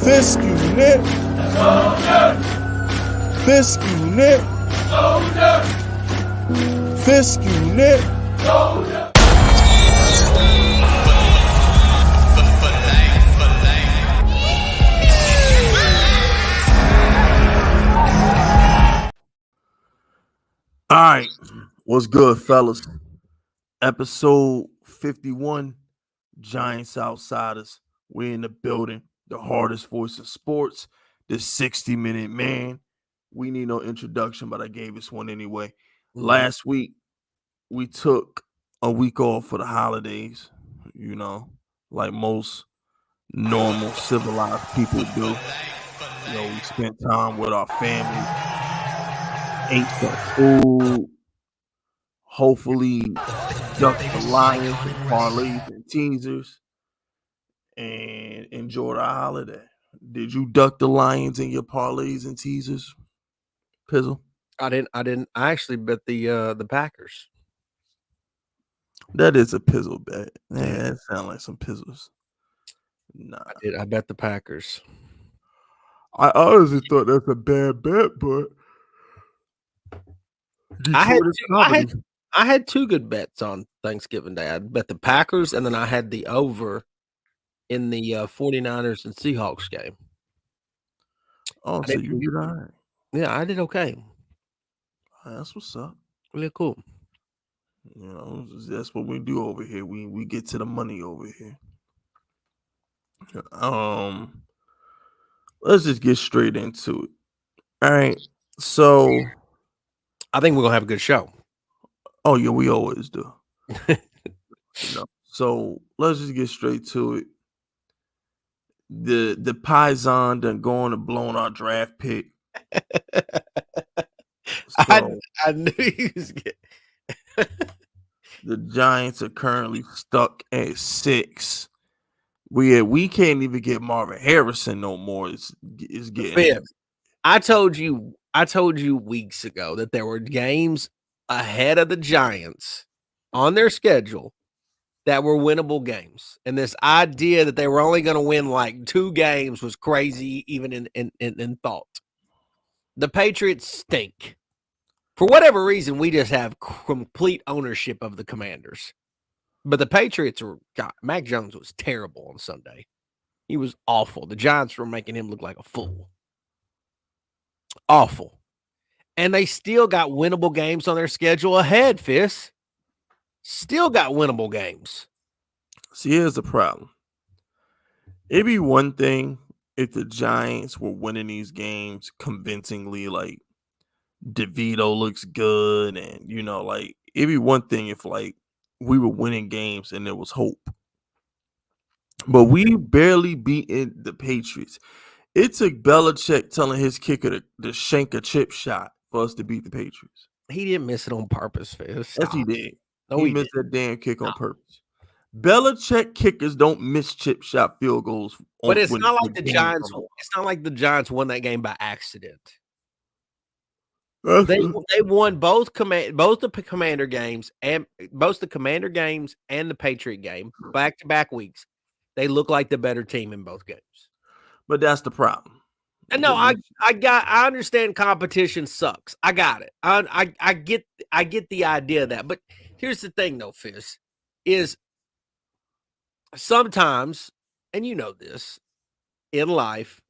Fisk unit. Fisk unit. Fisk unit. All right, what's good, fellas? Episode 51, Giants Outsiders. We're in the building, the hardest voice in sports, the 60-minute man. We need no introduction, but I gave us one anyway. Last week, we took a week off for the holidays, like most normal, civilized people do. We spent time with our family, ate some food, hopefully ducked the Lions and parlays and teasers, and enjoyed our holiday. Did you duck the Lions in your parlays and teasers, Pizzle? I didn't. I actually bet the Packers. That is a Pizzle bet. Yeah, that sounds like some Pizzles. Nah. I bet the Packers. I honestly thought that's a bad bet, but I had two good bets on Thanksgiving Day. I bet the Packers, and then I had the over in the 49ers and Seahawks game. Oh, so you did all right. Yeah, I did okay. That's what's up. Really cool. That's what we do over here. We get to the money over here. Let's just get straight into it. All right. So I think we're gonna have a good show. Oh yeah, we always do. So let's just get straight to it. The Paisan done going and blown our draft pick. So, I knew he was getting. The Giants are currently stuck at 6. We can't even get Marvin Harrison no more. It's getting. I told you weeks ago that there were games ahead of the Giants on their schedule that were winnable games, and this idea that they were only going to win like 2 games was crazy, even in thought. The Patriots stink. For whatever reason, we just have complete ownership of the Commanders. But the Patriots Mac Jones was terrible on Sunday. He was awful. The Giants were making him look like a fool. Awful. And they still got winnable games on their schedule ahead, Fizz. Still got winnable games. See, here's the problem. It'd be one thing if the Giants were winning these games convincingly, like Devito looks good, and it'd be one thing if we were winning games and there was hope. But we barely beaten the Patriots. It took Belichick telling his kicker to shank a chip shot for us to beat the Patriots. He didn't miss it on purpose, Fizz. Yes, he did. No, he missed that damn kick on purpose. Belichick kickers don't miss chip shot field goals. But it's not like the Giants. It's not like the Giants won that game by accident. They won both the Commander games and the Patriot game back-to-back weeks. They look like the better team in both games. But that's the problem. And no, I understand competition sucks. I got it. I get the idea of that. But here's the thing though, Fizz, is sometimes, and you know this, in life,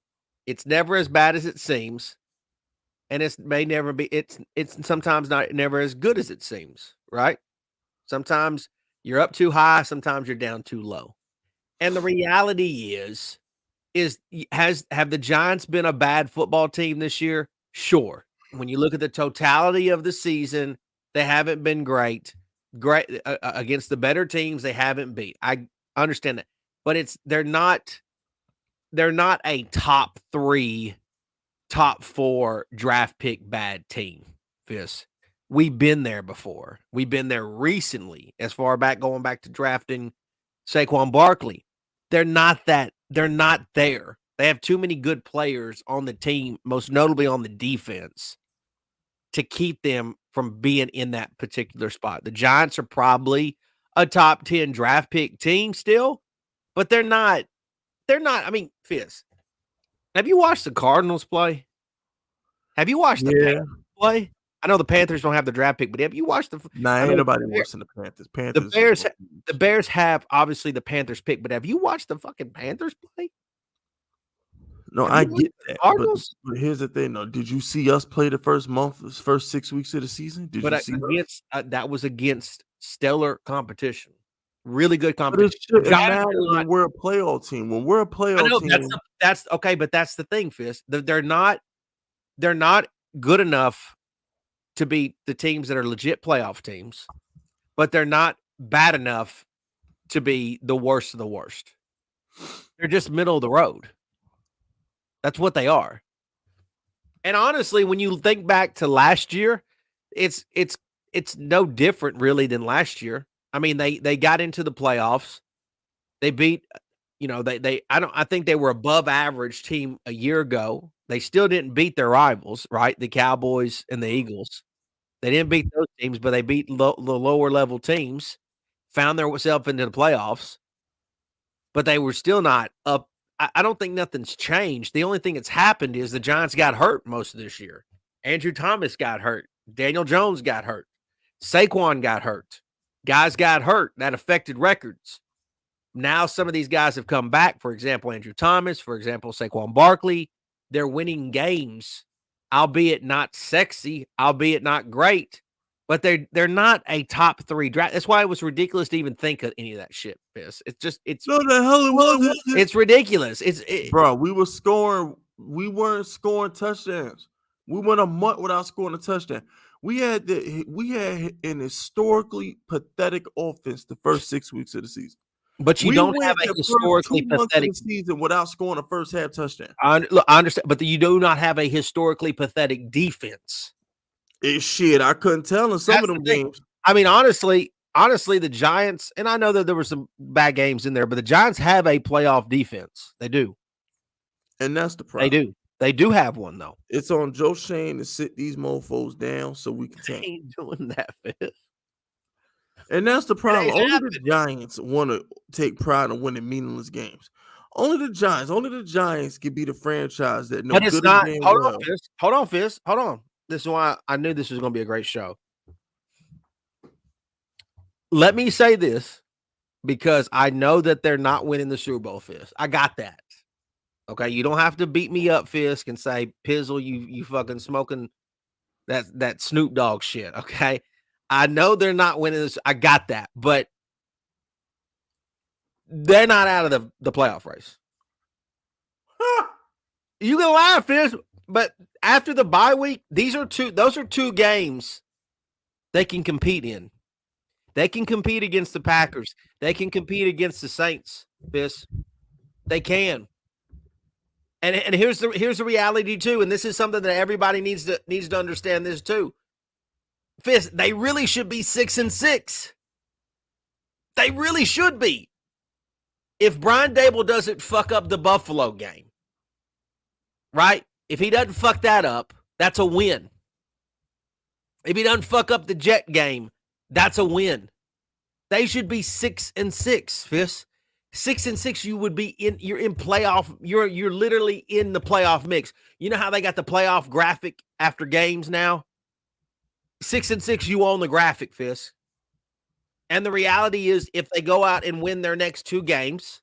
it's never as bad as it seems. And it may never be, it's sometimes never as good as it seems, right? Sometimes you're up too high, sometimes you're down too low. And the reality have the Giants been a bad football team this year? Sure. When you look at the totality of the season, they haven't been great. Against the better teams, they haven't beat. I understand that. But they're not a top 3, top 4 draft pick bad team, Fizz. We've been there before. We've been there recently, as far back going back to drafting Saquon Barkley. They're not there. They have too many good players on the team, most notably on the defense, to keep them from being in that particular spot. The Giants are probably a top 10 draft pick team still, but they're not. I mean, Fizz, Have you watched the Cardinals play? Have you watched the Yeah. Panthers play? I know the Panthers don't have the draft pick, but have you watched the Nah, I ain't know nobody the watching the Panthers. the Panthers is Bears gonna the lose. Bears have obviously the Panthers pick, but have you watched the fucking Panthers play? No, Have I you watched get the that, but Cardinals? here's the thing, though. Did you see us play the first 6 weeks of the season? Did But you see us? against that was against stellar competition. Really good But it competition. The shouldn't Giants matter are not when we're a playoff team. When we're a I playoff know team, that's okay, but that's the thing, Fist. They're not good enough to beat the teams that are legit playoff teams, but they're not bad enough to be the worst of the worst. They're just middle of the road. That's what they are. And honestly, when you think back to last year, it's no different really than last year. I mean, they got into the playoffs. They beat, I think they were above average team a year ago. They still didn't beat their rivals, right? The Cowboys and the Eagles. They didn't beat those teams, but they beat the lower level teams, found themselves into the playoffs, but they were still not up. I don't think nothing's changed. The only thing that's happened is the Giants got hurt most of this year. Andrew Thomas got hurt. Daniel Jones got hurt. Saquon got hurt. Guys got hurt. That affected records. Now some of these guys have come back. For example, Andrew Thomas, for example, Saquon Barkley. They're winning games, albeit not sexy, albeit not great, but they're not a top 3 draft. That's why it was ridiculous to even think of any of that shit. It's no, the hell it wasn't. it's ridiculous. Bro, we weren't scoring touchdowns. We went a month without scoring a touchdown. We had an historically pathetic offense the first 6 weeks of the season. But you We don't went have a the first historically 2 months of pathetic. the season without scoring a first half touchdown. I understand, but you do not have a historically pathetic defense. Shit, I couldn't tell in some of them games. I mean, honestly, the Giants, and I know that there were some bad games in there, but the Giants have a playoff defense. They do. And that's the problem. They do. They do have one, though. It's on Joe Shane to sit these mofos down so we can They tank. ain't doing that, Fitz. And that's the problem. ain't Only the Giants want to take pride in winning meaningless games. Only the Giants can be the franchise that know But it's good not. and Hold well. on, Fizz. Hold on. This is why I knew this was going to be a great show. Let me say this because I know that they're not winning the Super Bowl, Fizz. I got that. Okay, you don't have to beat me up, Fisk, and say, Pizzle, you fucking smoking that Snoop Dogg shit, okay? I know they're not winning this. I got that, but they're not out of the playoff race. You can lie, Fisk, but after the bye week, those are 2 games they can compete in. They can compete against the Packers. They can compete against the Saints, Fisk. They can. And here's the reality too, and this is something that everybody needs to understand this too. Fist, they really should be 6-6. They really should be. If Brian Dable doesn't fuck up the Buffalo game, right? If he doesn't fuck that up, that's a win. If he doesn't fuck up the Jet game, that's a win. They should be 6-6, Fist. 6-6, you're in playoff. You're literally in the playoff mix. You know how they got the playoff graphic after games now? 6-6, you own the graphic, Fist. And the reality is, if they go out and win their next 2 games,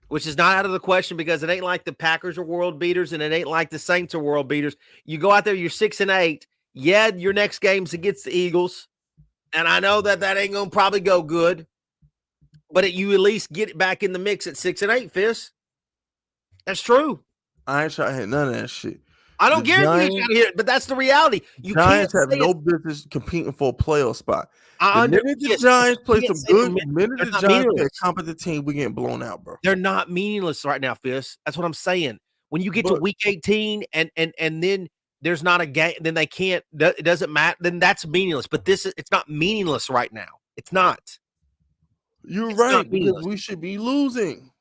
which is not out of the question because it ain't like the Packers are world beaters and it ain't like the Saints are world beaters. You go out there, you're 6-8. Yeah, your next game's against the Eagles. And I know that ain't going to probably go good. But you at least get it back in the mix at 6-8, Fist. That's true. I ain't trying to hit none of that shit. I don't guarantee you trying to hear it, but that's the reality. You Giants can't have no business competing for a playoff spot. The minute the Giants play some good, the minute the Giants play a competent team, we getting blown out, bro. They're not meaningless right now, Fist. That's what I'm saying. When you get to week 18 and then there's not a game, then they can't. It doesn't matter. Then that's meaningless. But it's not meaningless right now. It's not. You're right, because we should be losing.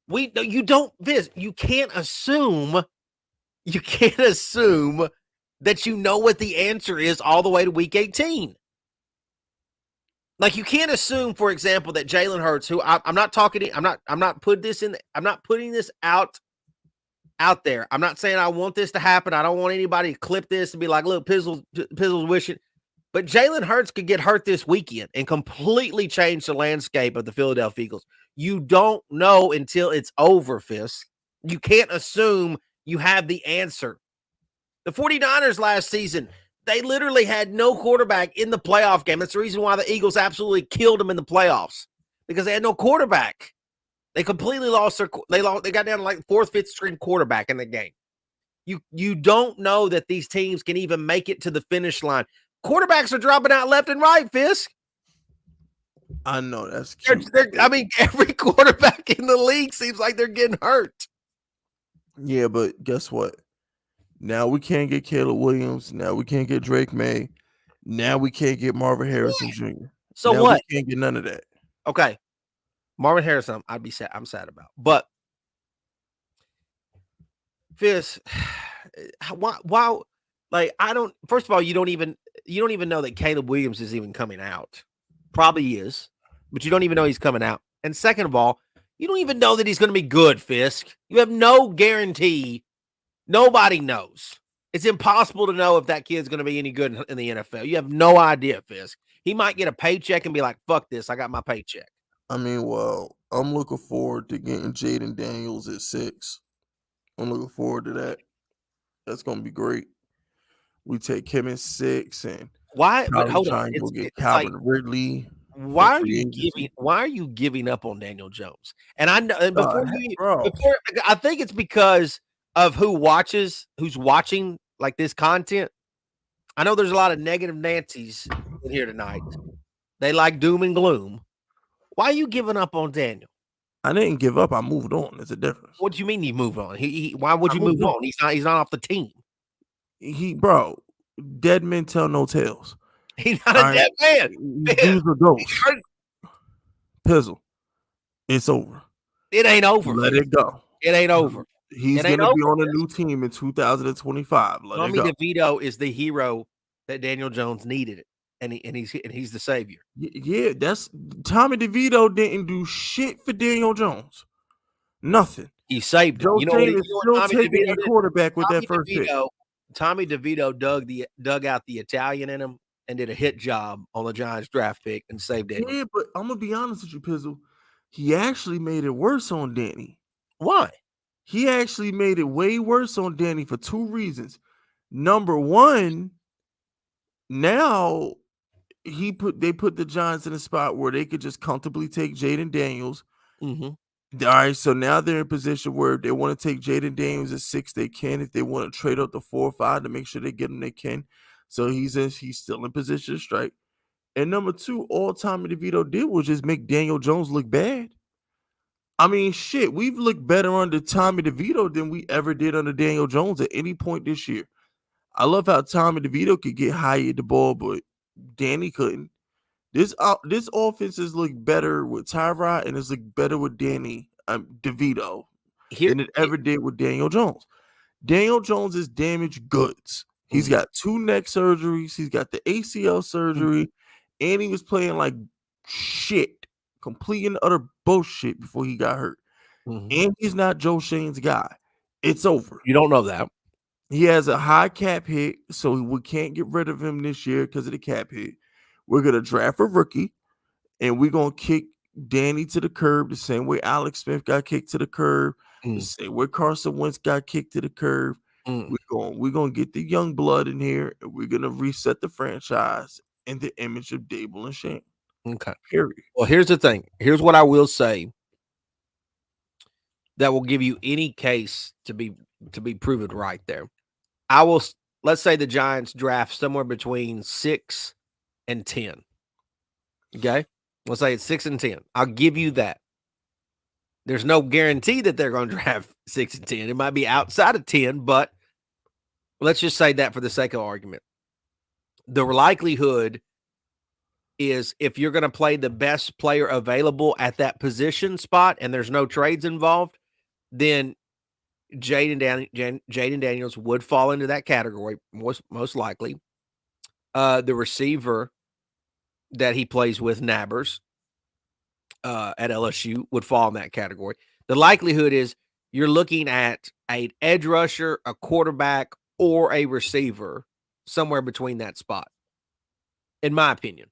You don't, Viz. You can't assume that you know what the answer is all the way to week 18. Like you can't assume, for example, that Jalen Hurts, who I'm not putting this out out there. I'm not saying I want this to happen. I don't want anybody to clip this and be like, look, Pizzle's wishing. But Jalen Hurts could get hurt this weekend and completely change the landscape of the Philadelphia Eagles. You don't know until it's over, Fisk. You can't assume you have the answer. The 49ers last season, they literally had no quarterback in the playoff game. That's the reason why the Eagles absolutely killed them in the playoffs, because they had no quarterback. They completely lost their – they got down to like fourth, fifth string quarterback in the game. You don't know that these teams can even make it to the finish line. Quarterbacks are dropping out left and right, Fisk. I know, that's cute. I mean, every quarterback in the league seems like they're getting hurt. Yeah, but guess what? Now we can't get Caleb Williams. Now we can't get Drake May. Now we can't get Marvin Harrison Jr. So now what? We can't get none of that. Okay. Marvin Harrison, I'm sad about. But Fisk, why like I don't first of all, you don't even know that Caleb Williams is even coming out. Probably is, but you don't even know he's coming out. And second of all, you don't even know that he's going to be good, Fisk. You have no guarantee. Nobody knows. It's impossible to know if that kid's going to be any good in the NFL. You have no idea, Fisk. He might get a paycheck and be like, fuck this, I got my paycheck. I mean, well, I'm looking forward to getting Jaden Daniels at 6. I'm looking forward to that. That's going to be great. We take him at 6 and why? But hold on, we'll get Calvin Ridley. Why are you giving up on Daniel Jones? And I know, and I think it's because of who's watching like this content. I know there's a lot of negative Nancy's in here tonight. They like doom and gloom. Why are you giving up on Daniel? I didn't give up. I moved on. There's a difference. What do you mean you moved on? Why would you move on? He's not off the team. Bro, dead men tell no tales. He's not a dead man. Dudes are ghosts. Pizzle. It's over. It ain't over. Let it go. It ain't over. He's going to be on a new team in 2025. Tommy DeVito is the hero that Daniel Jones needed, and he's the savior. Yeah, that's Tommy DeVito didn't do shit for Daniel Jones. Nothing. He saved him. Joe still taking the quarterback with that first pick. Tommy DeVito dug out the Italian in him and did a hit job on the Giants draft pick and saved Daniel. Yeah, but I'm gonna be honest with you, Pizzle. He actually made it worse on Danny. Why? He actually made it way worse on Danny for 2 reasons. Number one, now they put the Giants in a spot where they could just comfortably take Jaden Daniels. Mm-hmm. All right, so now they're in a position where if they want to take Jaden Daniels at 6, they can. If they want to trade up to 4 or 5 to make sure they get him, they can. So he's still in position to strike. And number 2, all Tommy DeVito did was just make Daniel Jones look bad. I mean, shit, we've looked better under Tommy DeVito than we ever did under Daniel Jones at any point this year. I love how Tommy DeVito could get high at the ball, but Danny couldn't. This offense has looked better with Tyrod and it's looked better with Danny DeVito than it ever did with Daniel Jones. Daniel Jones is damaged goods. He's got 2 neck surgeries. He's got the ACL surgery, and he was playing like shit, complete and utter bullshit before he got hurt. And he's not Joe Shane's guy. It's over. You don't know that. He has a high cap hit, so we can't get rid of him this year because of the cap hit. We're going to draft a rookie, and we're going to kick Danny to the curb the same way Alex Smith got kicked to the curb, the same way Carson Wentz got kicked to the curb. We're going to get the young blood in here, and we're going to reset the franchise in the image of Dable and Shane. Okay. Period. Well, here's the thing. Here's what I will say that will give you any case to be proven right there. Let's say the Giants draft somewhere between 6 and 10. Okay? Let's say it's 6 and 10. I'll give you that. There's no guarantee that they're going to draft 6 and 10. It might be outside of 10, but let's just say that for the sake of argument. The likelihood is if you're going to play the best player available at that position spot and there's no trades involved, then Jaden Daniels would fall into that category, most likely. The receiver that he plays with, Nabbers, at LSU, would fall in that category. The likelihood is you're looking at an edge rusher, a quarterback, or a receiver somewhere between that spot, in my opinion.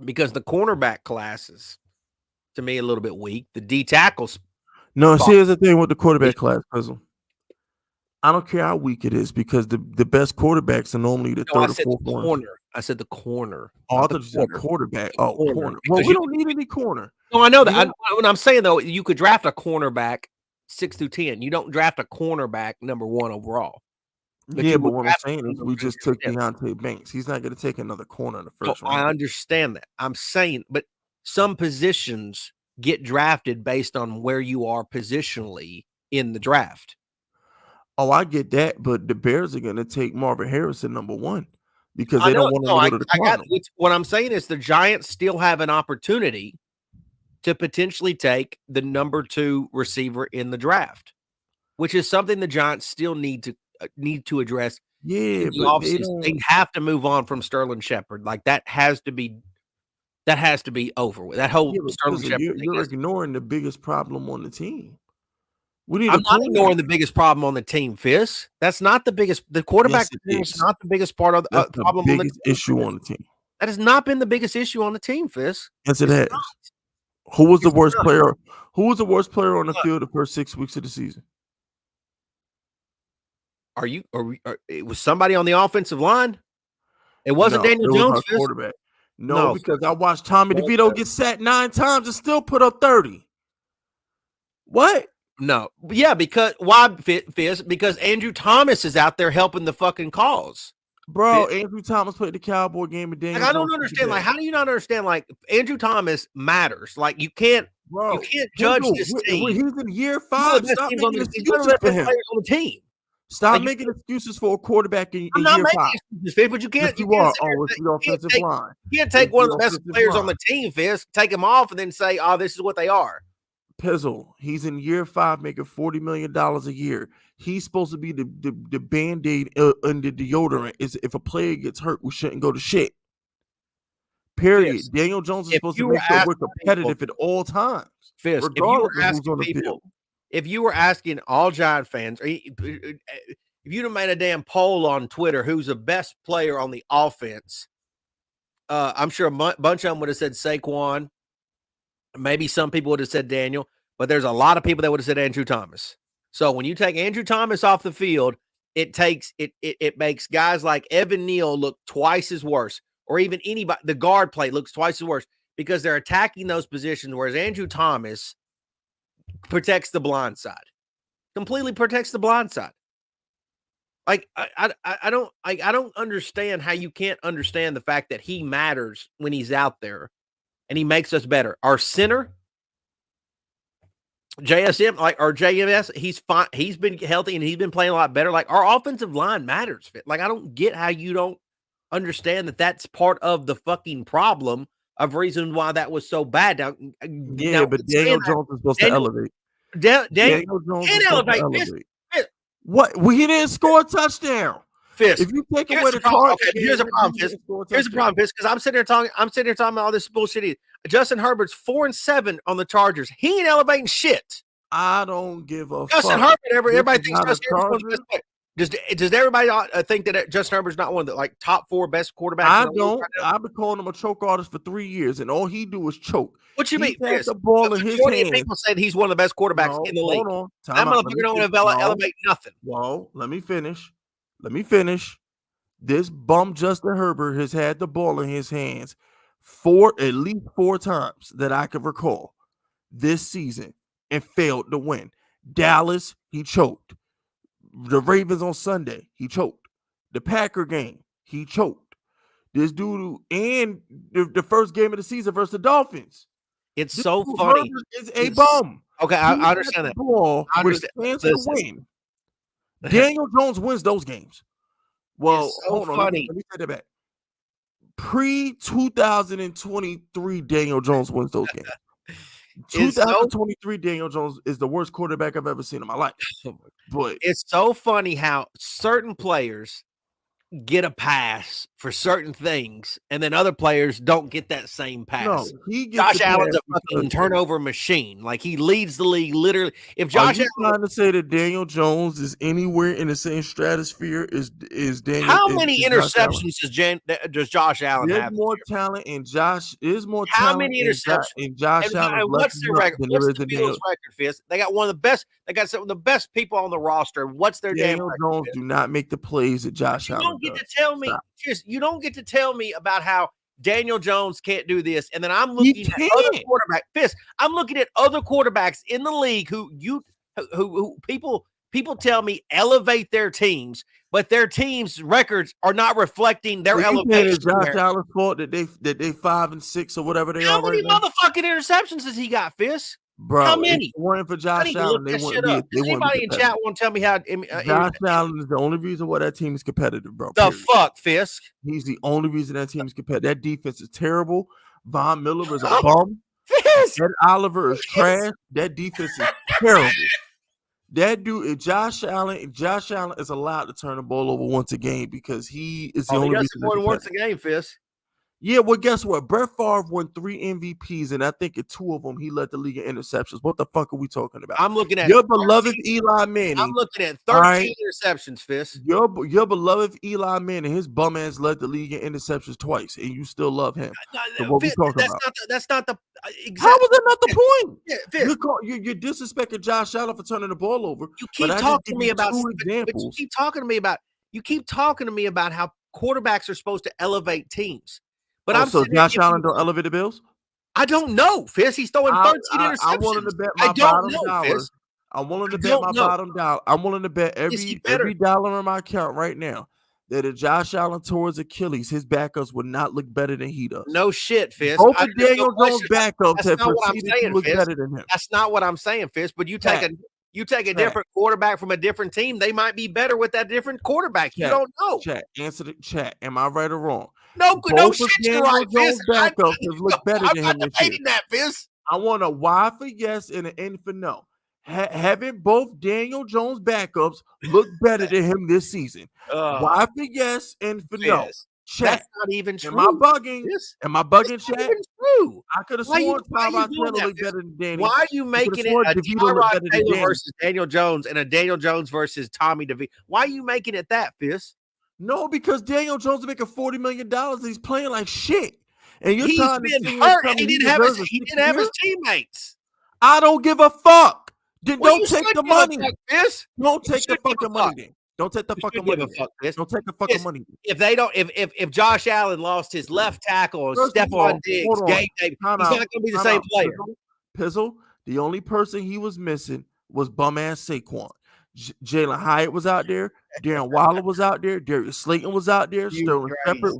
Because the cornerback class is, to me, a little bit weak. The D tackles. No, see, here's the thing with the quarterback class, Puzzle. I don't care how weak it is because the best quarterbacks are normally the third or fourth one. I said the corner. Oh, I thought you said quarterback. Oh, corner. Well, we don't need any corner. No, I know that. When I'm saying, though, you could draft a cornerback 6 through 10. You don't draft a cornerback number 1 overall. But what I'm saying is we just took Deontay Banks. He's not going to take another corner in the first round. I understand that. I'm saying, but some positions get drafted based on where you are positionally in the draft. Oh, I get that, but the Bears are going to take Marvin Harrison number 1 because they don't want to go to the Cardinals. What I'm saying is the Giants still have an opportunity to potentially take the number 2 receiver in the draft, which is something the Giants still need to address. Yeah, but they have to move on from Sterling Shepard. Like that has to be over with. That whole Sterling Shepard. You're ignoring the biggest problem on the team. I'm not ignoring the biggest problem on the team, Fizz. That's not the biggest. The quarterback is not the biggest part of the problem. The biggest issue on the team. That has not been the biggest issue on the team, Fizz. Yes, it has. Who was the worst player? Who was the worst player on the field the first 6 weeks of the season? It was somebody on the offensive line? It wasn't Daniel Jones, quarterback. No, because I watched Tommy DeVito get sacked 9 times and still put up 30. What? No. Yeah, because why, Fizz? Because Andrew Thomas is out there helping the fucking cause. Bro, Andrew Thomas played the Cowboy game and Daniel. I don't understand. Like, how do you not understand? Like, Andrew Thomas matters. Like, you can't judge this team. He's in year 5. Stop making excuses for him. On the team. Stop making excuses for a quarterback in year 5. Excuses, but you can't. It's the offensive line. You can't take one of the best players on the team, Fizz, take him off, and then say, "Oh, this is what they are." Pizzle, he's in year 5, making $40 million a year. He's supposed to be the Band-Aid and the deodorant. Is if a player gets hurt, we shouldn't go to shit. Period. Fizz, Daniel Jones is supposed to make sure we're competitive at all times. Fizz, regardless of who's on the field. If you were asking all Giant fans, or if you'd have made a damn poll on Twitter, who's the best player on the offense, I'm sure a bunch of them would have said Saquon. Maybe some people would have said Daniel, but there's a lot of people that would have said Andrew Thomas. So when you take Andrew Thomas off the field, it makes guys like Evan Neal look twice as worse, or even anybody. The guard play looks twice as worse because they're attacking those positions, whereas Andrew Thomas protects the blind side, completely protects the blind side. Like I don't understand how you can't understand the fact that he matters when he's out there. And he makes us better. Our center, JSM, or JMS, he's fine. He's been healthy and he's been playing a lot better. Like, our offensive line matters. Like, I don't get how you don't understand that that's part of the fucking problem of reason why that was so bad. Now, but Daniel Jones is supposed to elevate. Daniel Jones is supposed to elevate. What? Well, he didn't score a touchdown. Fizz, if you take away the card, here's a problem, Fizz. Here's a problem, Fizz, because I'm sitting here talking about all this bullshit. Justin Herbert's 4-7 on the Chargers. He ain't elevating shit. I don't give a Justin fuck. Herbert. Everybody thinks Justin Herbert's one of the best players. Does everybody think that Justin Herbert's not one of the top 4 best quarterbacks? I don't. I've been calling him a choke artist for 3 years, and all he do is choke. What you mean? He the ball in his hands. People said he's one of the best quarterbacks in the league. Hold on. That motherfucker don't elevate nothing. Well, let me finish. This bum Justin Herbert has had the ball in his hands at least 4 times that I can recall this season and failed to win. Dallas, he choked. The Ravens on Sunday, he choked. The Packer game, he choked. This dude, and the first game of the season versus the Dolphins. It's so funny. Is a bum. Okay, I understand that. Ball I understand. With a chance to win. Daniel Jones wins those games. Well, it's so funny. Let me say that back. Pre-2023, Daniel Jones wins those games. 2023, Daniel Jones is the worst quarterback I've ever seen in my life. But it's so funny how certain players get a pass for certain things, and then other players don't get that same pass. No, he gets Josh Allen's a because fucking turnover machine. Like, he leads the league literally. If Are Josh you Allen, trying to say that Daniel Jones is anywhere in the same stratosphere as Daniel? how many is Josh Allen? interceptions does Josh Allen There's have? more talent in Josh. There's more How talent many interceptions? in Josh And Allen's what's their record? than What's there is the in Bills' Daniel. record, Fist? They got one of the best. They got some of the best people on the roster. What's their damn Daniel record? Jones Fist? do not make the plays that Josh You Allen don't get does. to tell me. Stop. Fist, you don't get to tell me about how Daniel Jones can't do this, and then I'm He looking at other can. quarterbacks. Fist, I'm looking at other quarterbacks in the league who people tell me elevate their teams, but their teams' records are not reflecting their So you saying elevation. it's Josh there. Allen's fault that they 5-6 or whatever they How are many right now? motherfucking interceptions has he got, Fist? Bro, How if many? it weren't for I Josh need to Allen, look they that shit wouldn't be. up. They Does wouldn't be anybody in competitive. chat want to tell me how? Josh Allen is the only reason why that team is competitive, bro. The period. fuck, Fisk? He's the only reason that team is competitive. That defense is terrible. Von Miller is a bum. Fisk. Ed Oliver is trash. That defense is terrible. That dude, if Josh Allen is allowed to turn the ball over once a game because he is the only reason. More than once a game, Fisk. Yeah, well, guess what? Brett Favre won 3 MVPs, and I think in 2 of them he led the league in interceptions. What the fuck are we talking about? I'm looking at your beloved Eli Manning. I'm looking at 13 interceptions, Fisk. Your beloved Eli Manning, his bum ass led the league in interceptions twice, and you still love him. So what we talking about? That's not the exact. How was that not the point? Yeah, Fisk. You're disrespecting Josh Allen for turning the ball over. You keep talking to me about examples. you keep talking to me about how quarterbacks are supposed to elevate teams. But so Josh Allen don't elevate the Bills? I don't know, Fizz. He's throwing 13 interceptions. I wanted to bet my bottom dollar. I'm willing to bet my bottom dollar. I'm willing to bet every dollar on my account right now that if Josh Allen tore his Achilles, his backups would not look better than he does. No shit, Fizz. Both of Daniel Jones' backups have proceeded to look better than him. That's not what I'm saying, Fizz. But you take a different quarterback from a different team, they might be better with that different quarterback. You don't know. Answer the chat. Am I right or wrong? No shit, you're right, Fizz. Backups have looked better than him. I'm not debating that, Fizz. I want a Y for yes and an N for no. Haven't both Daniel Jones backups look better than him this season? Y for yes and for no. Chat. That's not even true. Am I bugging? Am I bugging, chat? Even true. I could have sworn Tyrod Taylor looked better than Danny. Why are you making it a Tyrod Taylor versus Daniel Jones and a Daniel Jones versus Tommy DeVito? Why are you making it that, Fizz? No, because Daniel Jones is making $40 million. He's playing like shit. And you're He's trying been to hurt. And he didn't have his teammates. I don't give a fuck. Don't take the money. Don't take the fucking money. Don't take the fucking money. Don't take the fucking money. If they don't, if Josh Allen lost his left tackle or Stephon Diggs, Gabe Davis, he's not going to be the same player. Pizzle, the only person he was missing was bum ass Saquon. Jalen Hyatt was out there. Darren Waller was out there. Darius Slayton was out there. Sterling Shepard,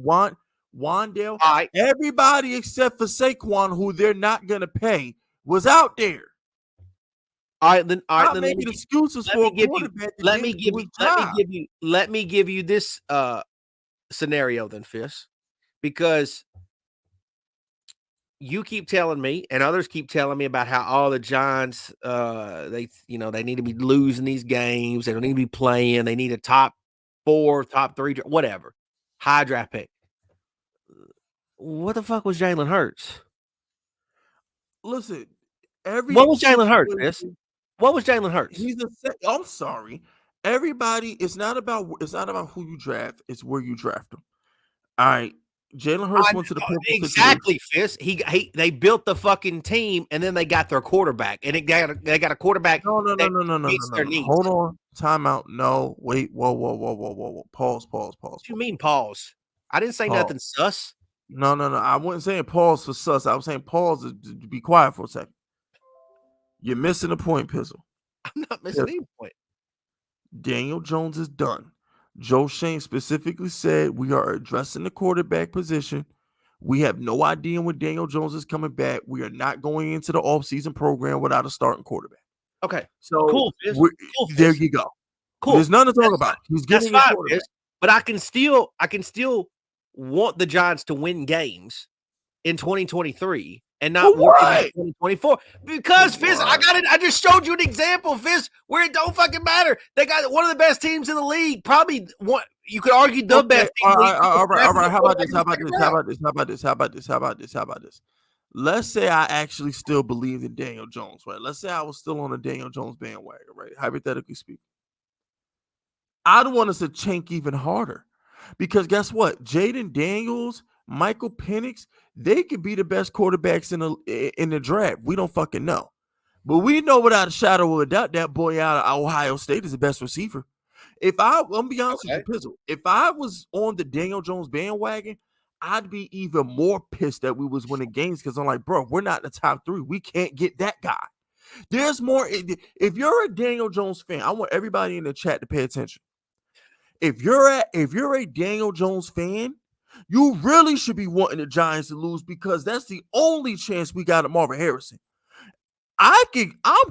Wandale. Everybody except for Saquon, who they're not going to pay, was out there. All right, then making excuses for a quarterback. Let me give you this scenario then, Fizz, because you keep telling me and others keep telling me about how all the Giants they need to be losing these games, they don't need to be playing, they need a top 4, top 3, whatever, high draft pick. What the fuck was Jalen Hurts? Listen, what was Jalen Hurts, Fizz? What was Jalen Hurts? I'm sorry. Everybody, it's not about who you draft, it's where you draft them. All right. Jalen Hurts went to the exactly, Fizz. They built the fucking team and then they got their quarterback. And they got a quarterback. No. Hold on. Timeout. No, wait. Whoa. Pause. What do you mean pause? I didn't say nothing sus. No. I wasn't saying pause for sus. I was saying pause to be quiet for a second. You're missing a point, Pizzle. I'm not missing any point. Daniel Jones is done. Joe Shane specifically said we are addressing the quarterback position. We have no idea when Daniel Jones is coming back. We are not going into the offseason program without a starting quarterback. Okay. So cool. There you go. Cool. There's nothing to talk about. He's getting a quarterback. But I can still want the Giants to win games in 2023 and not worry about 2024. Because Fizz, I just showed you an example, Fizz, where it don't fucking matter. They got one of the best teams in the league, probably one, You could argue the Okay, best team. all right, all right. How about this? How about this? How Round. about this? How about this? How about this? How about this? How about this? Let's say I actually still believed in Daniel Jones, right? Let's say I was still on the Daniel Jones bandwagon, right? Hypothetically speaking, I'd want us to tank even harder because guess what? Jaden Daniels, Michael Penix, they could be the best quarterbacks in the draft. We don't fucking know, but we know without a shadow of a doubt that boy out of Ohio State is the best receiver. I'm gonna be honest with you, Okay. Pizzle. If I was on the Daniel Jones bandwagon, I'd be even more pissed that we was winning games because I'm like, bro, we're not in the top 3. We can't get that guy. There's more. If you're a Daniel Jones fan, I want everybody in the chat to pay attention. If you're a Daniel Jones fan, you really should be wanting the Giants to lose because that's the only chance we got at Marvin Harrison. I'm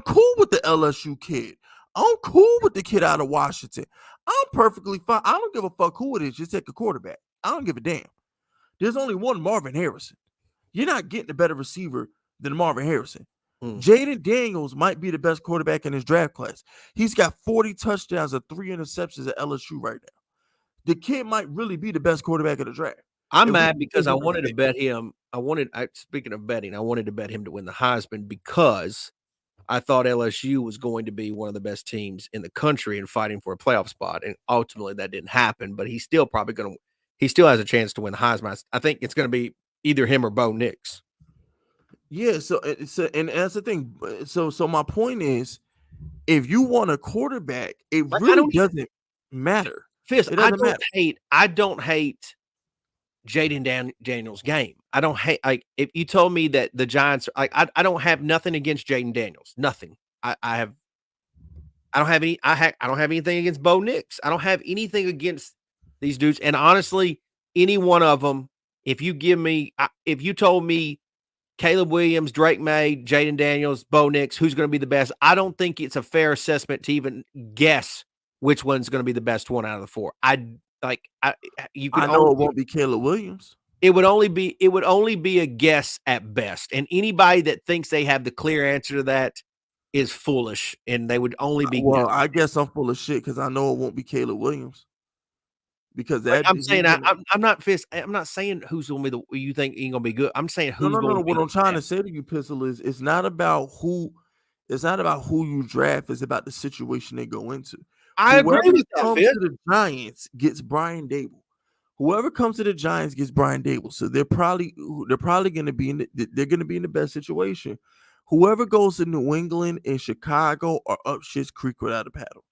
cool with the LSU kid. I'm cool with the kid out of Washington. I'm perfectly fine. I don't give a fuck who it is. Just take a quarterback. I don't give a damn. There's only one Marvin Harrison. You're not getting a better receiver than Marvin Harrison. Jaden Daniels might be the best quarterback in his draft class. He's got 40 touchdowns and 3 interceptions at LSU right now. The kid might really be the best quarterback of the draft. I'm And we mad can because give I him wanted to respect. bet him. Speaking of betting, I wanted to bet him to win the Heisman because I thought LSU was going to be one of the best teams in the country and fighting for a playoff spot. And ultimately that didn't happen, but he's still probably going to, he still has a chance to win the Heisman. I think it's going to be either him or Bo Nix. Yeah, and that's the thing. So my point is, if you want a quarterback, it Like, I really don't doesn't matter. Fist, It doesn't matter. I don't hate Jaden Daniels' game. I don't hate, like, if you told me that the Giants, like, I don't have nothing against Jaden Daniels. Nothing. I don't have I don't have anything against Bo Nix. I don't have anything against these dudes. And honestly, any one of them, if you told me Caleb Williams, Drake May, Jaden Daniels, Bo Nix, who's going to be the best, I don't think it's a fair assessment to even guess which one's going to be the best one out of the 4. You could I know only, it won't be Caleb Williams. it would only be a guess at best. And anybody that thinks they have the clear answer to that is foolish, and they would only be Well, guessing. I guess I'm full of shit because I know it won't be Caleb Williams. Because Like, that I'm he's saying, gonna, I'm not Fist. I'm not saying who's going to be the you think ain't going to be good. I'm saying no, who's no, no, going no. to be What I'm trying to say to you, Pistol, is it's not about who you draft, it's about the situation they go into. I agree Whoever with that, comes Fist. to the Giants gets Brian Dable. Whoever comes to the Giants gets Brian Dable. So they're probably going to be they're going to be in the best situation. Whoever goes to New England and Chicago are up shit's creek without a paddle.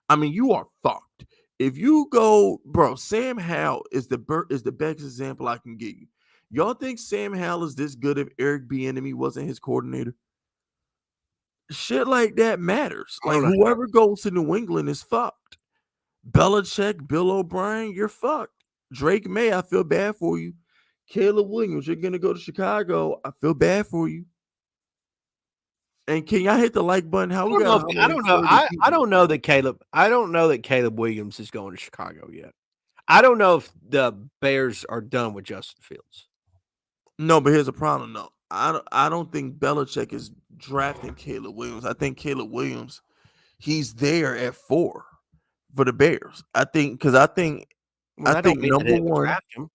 I mean, you are fucked. If you go, bro, Sam Howell is the best example I can give you. Y'all think Sam Howell is this good if Eric Bieniemy wasn't his coordinator? Shit like that matters. I Like don't know. whoever goes to New England is fucked. Belichick, Bill O'Brien, you're fucked. Drake May, I feel bad for you. Caleb Williams, you're gonna go to Chicago. I feel bad for you. And can y'all hit the like button? How we got I don't know. 130 people? I don't know that Caleb Williams is going to Chicago yet. I don't know if the Bears are done with Justin Fields. No, but here's a problem though. I don't think Belichick is drafting Caleb Williams. I think Caleb Williams, he's there at 4 for the Bears. I think because Well, that don't mean that they would draft him.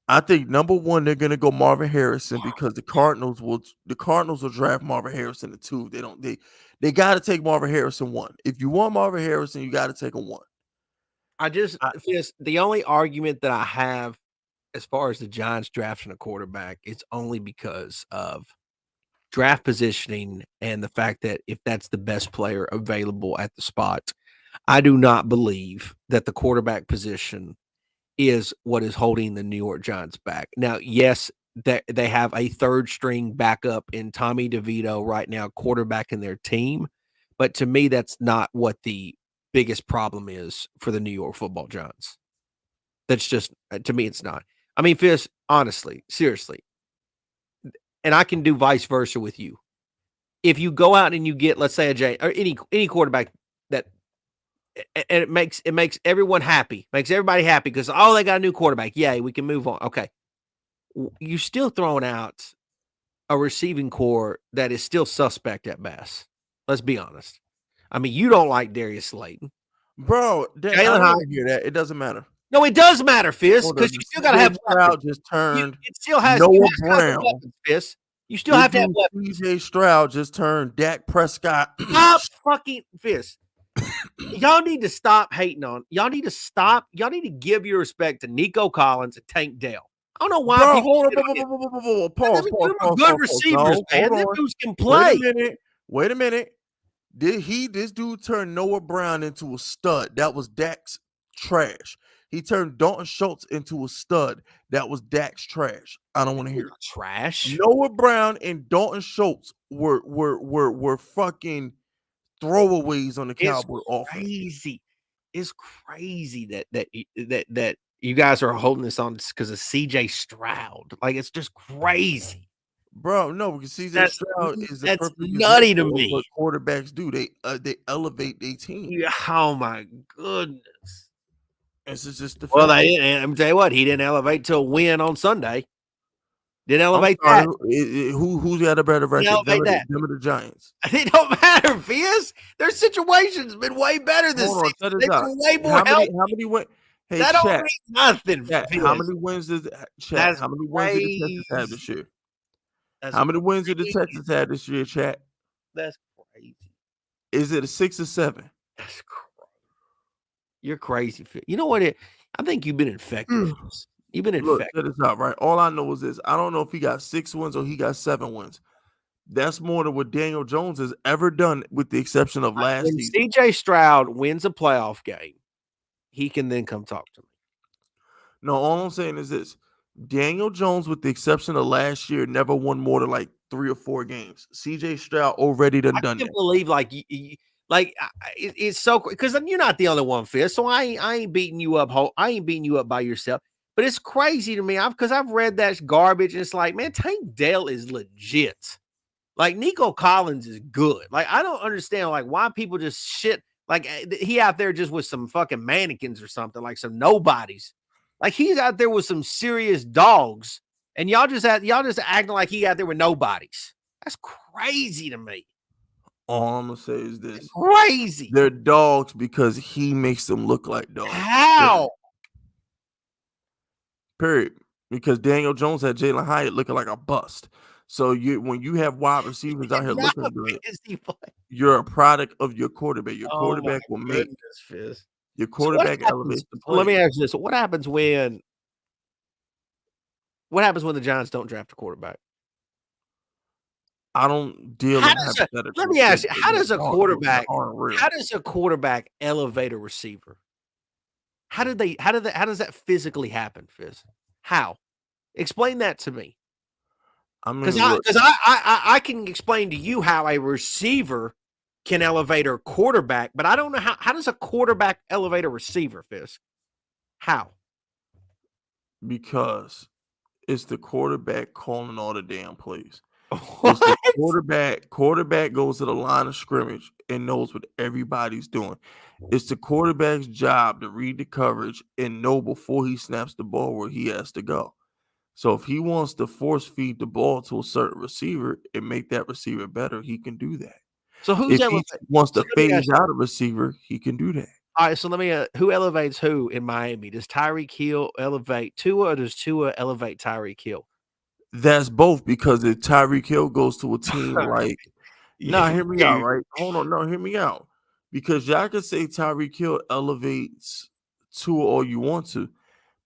I think number one, they're gonna go Marvin Harrison because the Cardinals will draft Marvin Harrison at 2. They gotta take Marvin Harrison 1. If you want Marvin Harrison, you gotta take him 1. The only argument that I have as far as the Giants drafting a quarterback, it's only because of draft positioning and the fact that if that's the best player available at the spot, I do not believe that the quarterback position is what is holding the New York Giants back. Now, yes, they have a third string backup in Tommy DeVito right now, quarterback in their team. But to me, that's not what the biggest problem is for the New York Football Giants. That's just, to me, it's not. I mean, Fizz, honestly, seriously, and I can do vice versa with you. If you go out and you get, let's say, or any quarterback that, and it makes everyone happy, makes everybody happy because they got a new quarterback. Yay, we can move on. Okay, you still throwing out a receiving core that is still suspect at best. Let's be honest. I mean, you don't like Darius Slayton. bro. I Jalen don't Hyatt. want to hear that. It doesn't matter. No, it does matter, Fist, Hold because on, you the still gotta CJ have weapons. Stroud just turned It still has Noah you have to have the Brown. weapons, Fist. You still This have to have dude weapons. CJ Stroud just turned Dak Prescott. Stop fucking Fist. Y'all need to stop hating on. Y'all need to stop. Y'all need to give your respect to Nico Collins and Tank Dell. I don't know why Bro, people hold shit on him. on. Pause. Them are good receivers, No, man. hold Them on. dudes can play. Wait a minute. This dude turned Noah Brown into a stud? That was Dak's trash. He turned Dalton Schultz into a stud. That was Dak's trash. I don't want to hear it. Trash. Noah Brown and Dalton Schultz were fucking throwaways on the Cowboy offense. Crazy. It's crazy that you guys are holding this on because of CJ Stroud. Like, it's just crazy. Bro, no, because CJ Stroud is the that's perfect nutty to example of me. what quarterbacks do. They elevate their team. Yeah, oh my goodness. This is just the Well, fact. I'm tell you what, he didn't elevate to a win on Sunday. Didn't elevate that. Who's got a better record? Elevate that. Them or the Giants? It don't matter, Fizz. Their situation's been way better this season. They've been way more healthy. How many wins? Hey, that chat, don't mean nothing. Chat, how many wins did chat? How many wins did the Texans have this year? How many wins did the Texans have this year, chat? That's crazy. Is it a 6 or 7? That's crazy. You're crazy. You know what? I think you've been infected. You've been infected. Look, check this out, right? All I know is this. I don't know if he got 6 wins or he got 7 wins. That's more than what Daniel Jones has ever done, with the exception of last season. CJ Stroud wins a playoff game, he can then come talk to me. No, all I'm saying is this. Daniel Jones, with the exception of last year, never won more than like 3 or 4 games. CJ Stroud already done that. I can't believe it's so, because you're not the only one, Fizz. So I ain't beating you up. I ain't beating you up by yourself. But it's crazy to me because I've read that garbage. And it's like, man, Tank Dell is legit. Like, Nico Collins is good. Like, I don't understand why people just shit. Like, he out there just with some fucking mannequins or something, like some nobodies. Like, he's out there with some serious dogs, and y'all just acting like he out there with nobodies. That's crazy to me. All I'm gonna say is this: crazy. They're dogs because he makes them look like dogs. How? Period. Because Daniel Jones had Jalen Hyatt looking like a bust. So when you have wide receivers out here looking good, you're a product of your quarterback. Your quarterback will make your quarterback elevates the play. Let me ask you this: What happens when the Giants don't draft a quarterback? I don't deal in hypotheticals. Let me ask you: How does a quarterback elevate a receiver? How does that physically happen, Fizz? How? Explain that to me. Because I can explain to you how a receiver can elevate a quarterback, but I don't know how does a quarterback elevate a receiver, Fizz? How? Because it's the quarterback calling all the damn plays. It's the quarterback goes to the line of scrimmage and knows what everybody's doing. It's the quarterback's job to read the coverage and know before he snaps the ball where he has to go. So if he wants to force feed the ball to a certain receiver and make that receiver better, he can do that. So if he wants to phase out a receiver, he can do that. All right, so let me who elevates who in Miami? Does Tyreek Hill elevate Tua, or does Tua elevate Tyreek Hill? That's both, because if Tyreek Hill goes to a team like hear me out, right? Hold on, no, hear me out. Because y'all can say Tyreek Hill elevates Tua all you want to.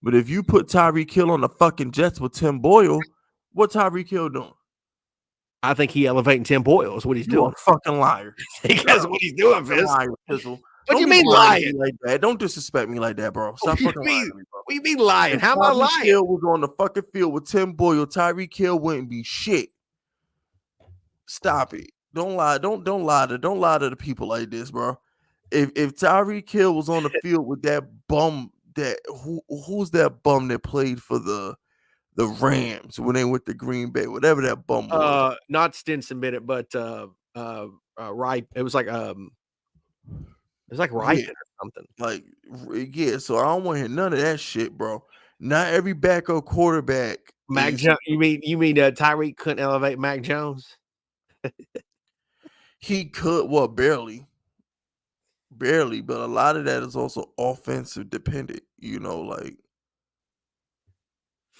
But if you put Tyreek Hill on the fucking Jets with Tim Boyle, what Tyreek Hill doing? I think he elevating Tim Boyle is what he's doing. A fucking liar. That's what he's doing, Fizz. What do you mean lying? Like that? Don't disrespect me like that, bro. Stop fucking lying to me, bro. What do you mean lying? How am I lying? Tyreek Hill was on the fucking field with Tim Boyle. Tyreek Hill wouldn't be shit. Stop it. Don't lie. Don't lie to the people like this, bro. If Tyreek Hill was on the field with that bum, who's that bum that played for the Rams when they went to Green Bay, whatever that bum was. Not Stinson Bennett, but Ripe. It was like Ripe or something. Like, yeah. So I don't want to hear none of that shit, bro. Not every backup quarterback. Mac Jones. You mean Tyreek couldn't elevate Mac Jones? He could, well, barely. barely, but a lot of that is also offensive dependent. Like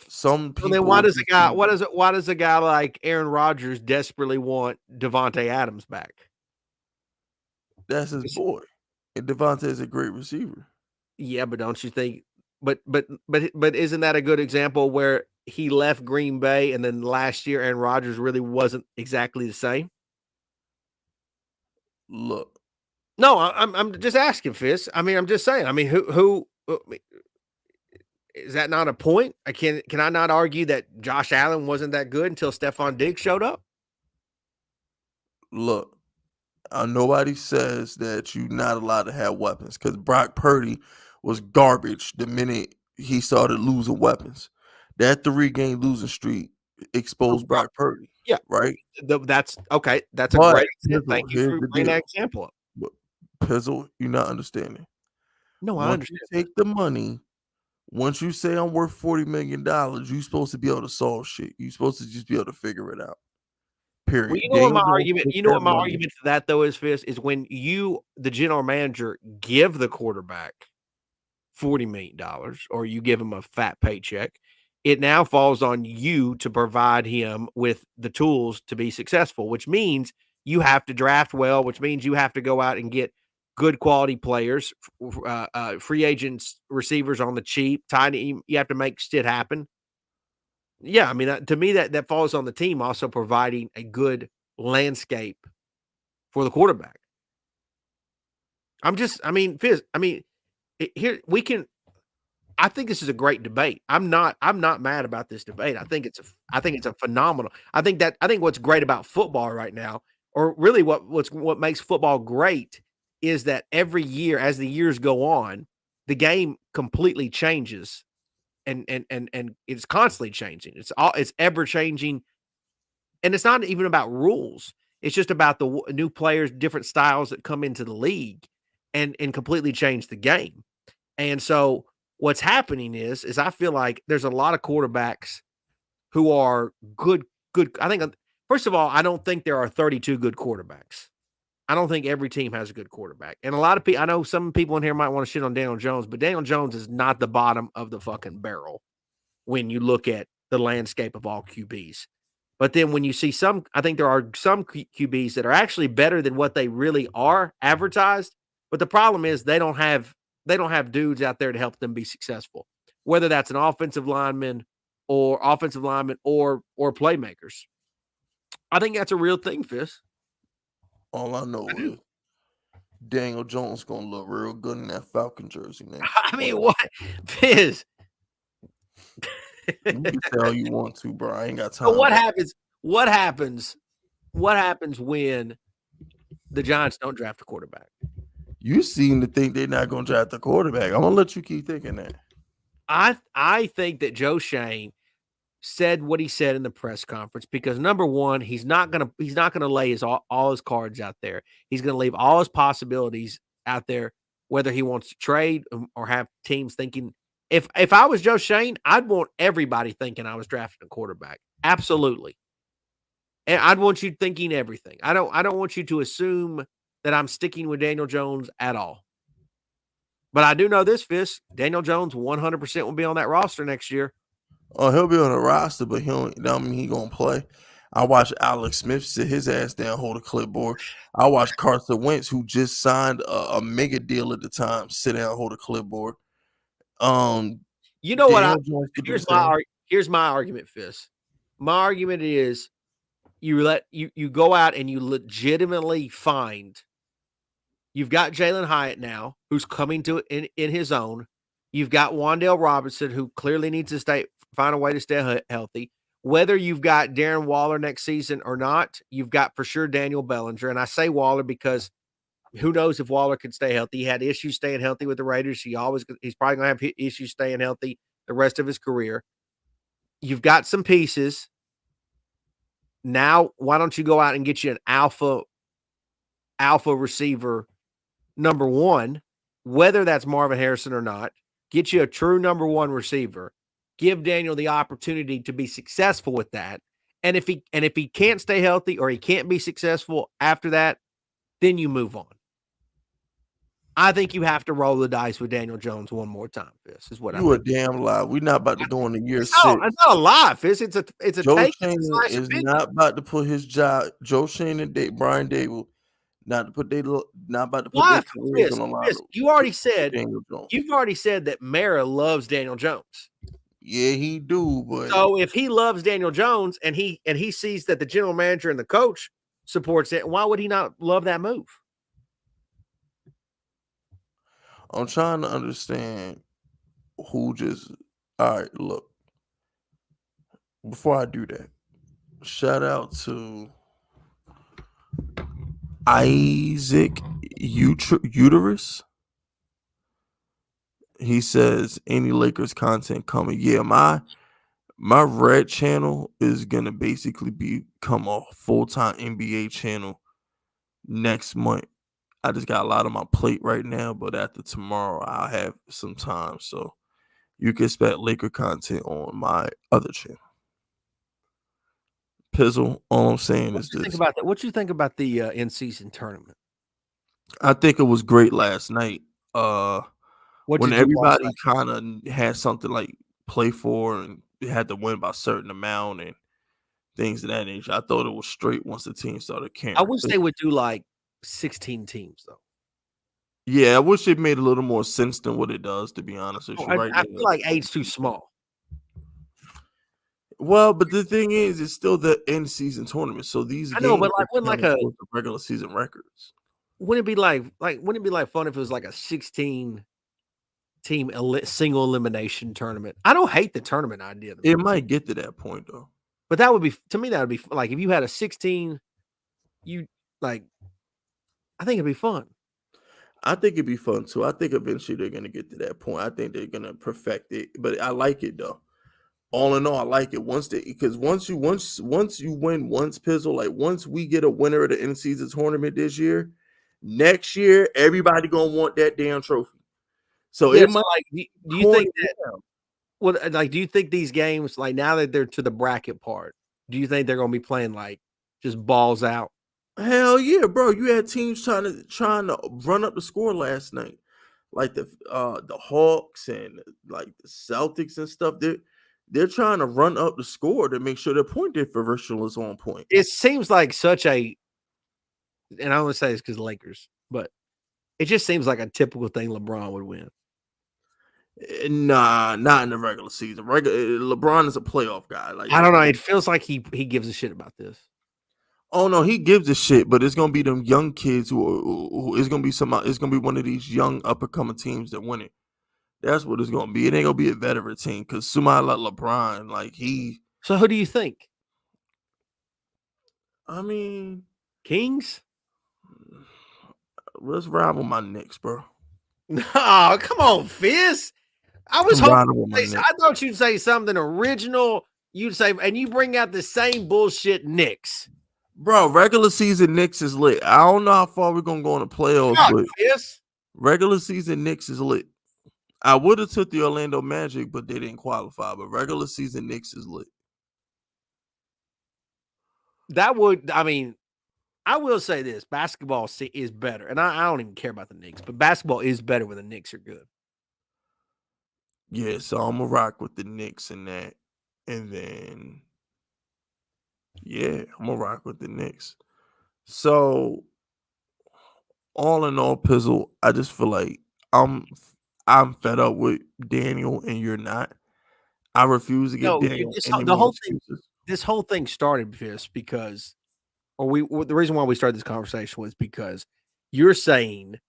some So then people just need. why does a guy like Aaron Rodgers desperately want Devontae Adams back? That's his It's boy, and Devontae is a great receiver. Yeah, but don't you think but isn't that a good example where he left Green Bay and then last year Aaron Rodgers really wasn't exactly the same? Look, No, I'm just asking, Fist. I mean, I'm just saying. I mean, who is that not a point? Can I not argue that Josh Allen wasn't that good until Stephon Diggs showed up? look. Nobody says that you're not allowed to have weapons because Brock Purdy was garbage the minute he started losing weapons. That 3-game losing streak Oh, exposed bro, Brock Purdy, yeah, right? that's okay. That's a But great example. Pizzle, Thank you here's for the bringing that deal. example up. But Pizzle, you're not understanding. No, I Once you understand. take the money, once you say I'm worth $40 million, you're supposed to be able to solve shit. You're supposed to just be able to figure it out. Well, Period. Daniel Jones took you know that what my money. argument to that though is, Fist, is when you, the general manager, give the quarterback $40 million or you give him a fat paycheck, it now falls on you to provide him with the tools to be successful, which means you have to draft well, which means you have to go out and get good quality players, free agents, receivers on the cheap, tiny. You have to make shit happen. Yeah, I mean, to me, that falls on the team also providing a good landscape for the quarterback. I mean, Fizz, I mean, here we can. I think this is a great debate. I'm not mad about this debate. I think it's a phenomenal. I think what's great about football right now, or really what makes football great, is that every year as the years go on, the game completely changes and it's constantly changing. It's ever changing, and it's not even about rules. It's just about the new players, different styles that come into the league, and completely change the game. And so what's happening is I feel like there's a lot of quarterbacks who are good. I think first of all, I don't think there are 32 good quarterbacks. I don't think every team has a good quarterback. And a lot of people, I know some people in here might want to shit on Daniel Jones, but Daniel Jones is not the bottom of the fucking barrel when you look at the landscape of all QBs. But then when you see I think there are some QBs that are actually better than what they really are advertised. But the problem is they don't have dudes out there to help them be successful, whether that's an offensive lineman or playmakers. I think that's a real thing, Fist. All I know I do. is Daniel Jones gonna look real good in that Falcon jersey next I mean, year. what, Fizz? You can say all you want to, bro. I ain't got So time. What happens? What happens when the Giants don't draft a quarterback? You seem to think they're not gonna draft the quarterback. I'm gonna let you keep thinking that. I think that Joe Shane said what he said in the press conference because number one, he's not gonna lay all his cards out there. He's gonna leave all his possibilities out there, whether he wants to trade or have teams thinking. If I was Joe Shane, I'd want everybody thinking I was drafting a quarterback. Absolutely. And I'd want you thinking everything. I don't want you to assume that I'm sticking with Daniel Jones at all. But I do know this, Fist. Daniel Jones 100% will be on that roster next year. Oh, he'll be on the roster, but he don't. That mean he gonna play. I watched Alex Smith sit his ass down, hold a clipboard. I watched Carson Wentz, who just signed a mega deal at the time, sit down, hold a clipboard. Um, You know what? Daniel Jones could do the same. Here's my argument, Fist. My argument is you go out and you legitimately find. You've got Jalen Hyatt now, who's coming to in his own. You've got Wan'Dale Robinson, who clearly needs to find a way to stay healthy. Whether you've got Darren Waller next season or not, you've got for sure Daniel Bellinger. And I say Waller because who knows if Waller can stay healthy. He had issues staying healthy with the Raiders. He's probably going to have issues staying healthy the rest of his career. You've got some pieces. Now, why don't you go out and get you an alpha receiver number one, whether that's Marvin Harrison or not, get you a true number one receiver, give Daniel the opportunity to be successful with that. And if he can't stay healthy or he can't be successful after that, then you move on. I think you have to roll the dice with Daniel Jones one more time. This is what I You a think. damn lie. We're not about to go into year It's 6. not a lie, Fizz. It's a Joe take Schoen slash is opinion. not about to put his job. Joe Schoen and Brian Dable not about to put their Why, careers Fizz? on the line. Fizz, you already To said Daniel Jones. that Mara loves Daniel Jones. Yeah, he do, but So if he loves Daniel Jones and he sees that the general manager and the coach supports it, why would he not love that move? I'm trying to understand who just. All right, look. Before I do that, shout out to Isaac Uterus. He says any Lakers content coming. Yeah, my red channel is gonna basically become a full-time NBA channel next month. I just got a lot on my plate right now, but after tomorrow I'll have some time. So you can expect Laker content on my other channel. Pizzle, all I'm saying is this. What you think about the in-season tournament? I think it was great last night. What When did you watch? everybody kind of had something like play for and they had to win by a certain amount and things of that nature. I thought it was straight once the team started caring. I wish they would do like 16 teams though. Yeah, I wish it made a little more sense than what it does, to be honest with you. I Right now, feel like 8's too small. well, but the thing is, it's still the end season tournament, so these I games know, but like are counted towards the regular season records. wouldn't it be like wouldn't it be like fun if it was like a 16 team single elimination tournament? I don't hate the tournament idea. It might get to that point though. But that would be, to me, that would be like if you had a 16, you like, I think it'd be fun. I think it'd be fun too. I think eventually they're gonna get to that point. I think they're gonna perfect it, but I like it though. All in all, I like it because once you win once, Pizzle, like once we get a winner of the end season tournament this year, next year everybody gonna want that damn trophy. So Yeah, it so might like, do you think that? Well, like, do you think these games, like now that they're to the bracket part, do you think they're gonna be playing like just balls out? hell yeah, bro. You had teams trying to run up the score last night. Like the Hawks and like the Celtics and stuff. They're trying to run up the score to make sure their point differential is on point. It seems like such a, and I want to say this because Lakers, but it just seems like a typical thing LeBron would win. Nah, not in the regular season. LeBron is a playoff guy. Like I don't know. It feels like he gives a shit about this. oh no, he gives a shit, but it's gonna be them young kids who it's gonna be somebody. It's gonna be one of these young up and coming teams that win it. That's what it's gonna be. It ain't gonna be a veteran team because somebody like LeBron, like he. So who do you think? I mean, Kings? let's ride with my Knicks, bro. Oh, come on, Fizz. I was I'm riding hoping with my Knicks. I thought you'd say something original. You'd say, and you bring out the same bullshit Knicks. Bro, regular season Knicks is lit. I don't know how far we're gonna go in the playoffs, but Fizz. regular season Knicks is lit. I would have took the Orlando Magic, but they didn't qualify. But regular season Knicks is lit. That would, I mean, I will say this: basketball is better, and I don't even care about the Knicks, but basketball is better when the Knicks are good. Yeah, so I'm gonna rock with the Knicks and that, and then yeah, I'm gonna rock with the Knicks. So all in all, Pizzle, I just feel like I'm fed up with Daniel, and you're not. I refuse to give No, Daniel any the more whole thing. excuses. This whole thing started, Fizz, because, the reason why we started this conversation was because you're saying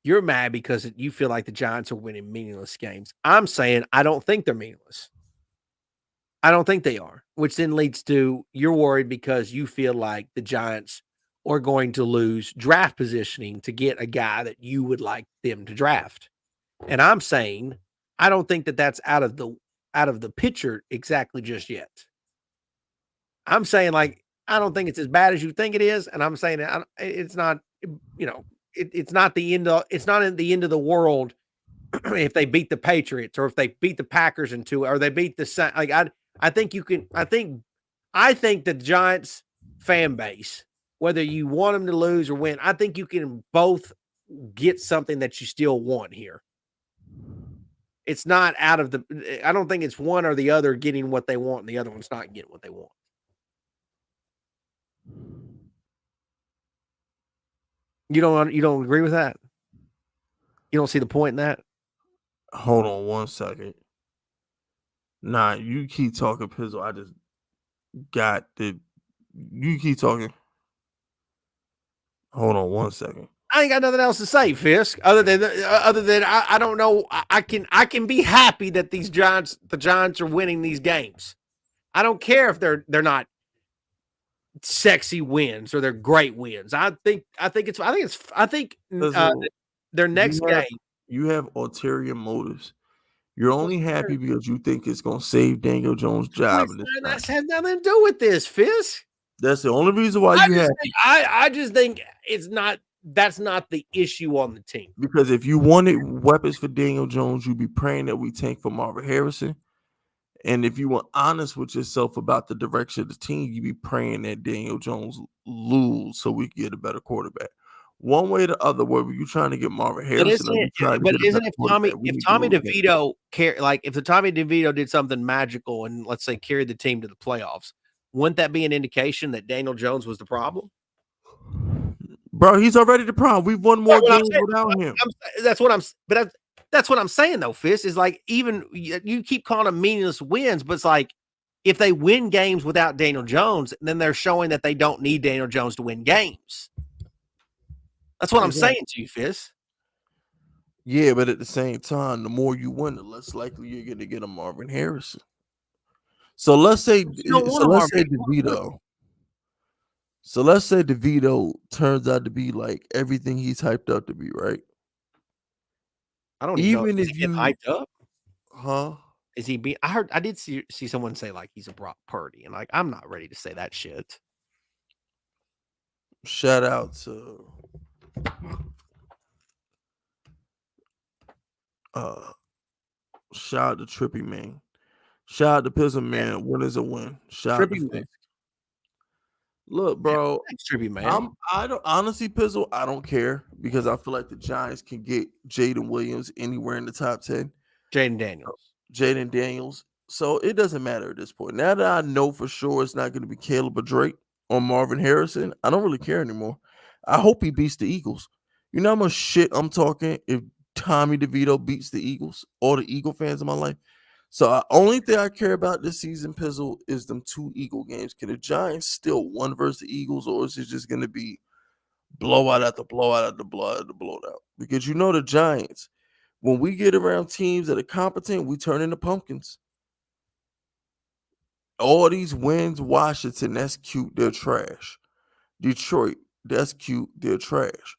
you're mad because you feel like the Giants are winning meaningless games. I'm saying I don't think they're meaningless. I don't think they are, which then leads to you're worried because you feel like the Giants are going to lose draft positioning to get a guy that you would like them to draft. And I'm saying I don't think that that's out of the picture exactly just yet. I'm saying like I don't think it's as bad as you think it is, and I'm saying it's not. It's not the end of the world if they beat the Patriots or if they beat the Packers in two or they beat the like I think you can I think the Giants fan base, whether you want them to lose or win, I think you can both get something that you still want here. It's not out of the. I don't think it's one or the other getting what they want, and the other one's not getting what they want. You don't agree with that? You don't see the point in that? Hold on 1 second. Nah, you keep talking, Pizzle. I just got the. You keep talking. Hold on 1 second. I ain't got nothing else to say, Fisk. Other than I don't know. I can be happy that the Giants are winning these games. I don't care if they're not sexy wins or they're great wins. I think their next game. You have ulterior motives. You're only happy because you think it's going to save Daniel Jones' job. That has nothing to do with this, Fisk. That's the only reason why you have. I just think it's not. That's not the issue on the team. Because if you wanted weapons for Daniel Jones, you'd be praying that we tank for Marvin Harrison. And if you were honest with yourself about the direction of the team, you'd be praying that Daniel Jones lose so we can get a better quarterback. One way or the other, whether you're trying to get Marvin Harrison, if Tommy DeVito if the Tommy DeVito did something magical and let's say carried the team to the playoffs, wouldn't that be an indication that Daniel Jones was the problem? Bro, he's already the problem. We've won more games without him. That's what I'm saying though, Fist, is like even you keep calling them meaningless wins, but it's like if they win games without Daniel Jones, then they're showing that they don't need Daniel Jones to win games. That's what I'm saying to you, Fist. Yeah, but at the same time, the more you win, the less likely you're going to get a Marvin Harrison. So let's say DeVito. So let's say DeVito turns out to be like everything he's hyped up to be, right? I don't even know if he's hyped up. Huh? Is he being? I did see someone say like he's a Brock Purdy, and like I'm not ready to say that shit. Shout out to shout out to Trippy Man. Shout out to Pizzle Man. Win is a win. Shout out to Look, bro. Thanks, Trippy Man. I don't honestly, Pizzle. I don't care because I feel like the Giants can get Jaden Williams anywhere in the top 10. Jaden Daniels. So it doesn't matter at this point. Now that I know for sure it's not going to be Caleb or Drake or Marvin Harrison, I don't really care anymore. I hope he beats the Eagles. You know how much shit I'm talking if Tommy DeVito beats the Eagles, all the Eagle fans in my life. So the only thing I care about this season, Pizzle, is them 2 Eagle games. Can the Giants still win versus the Eagles, or is it just going to be blowout after blowout after blowout after blowout? Because you know the Giants, when we get around teams that are competent, we turn into pumpkins. All these wins, Washington, that's cute, they're trash. Detroit, that's cute, they're trash.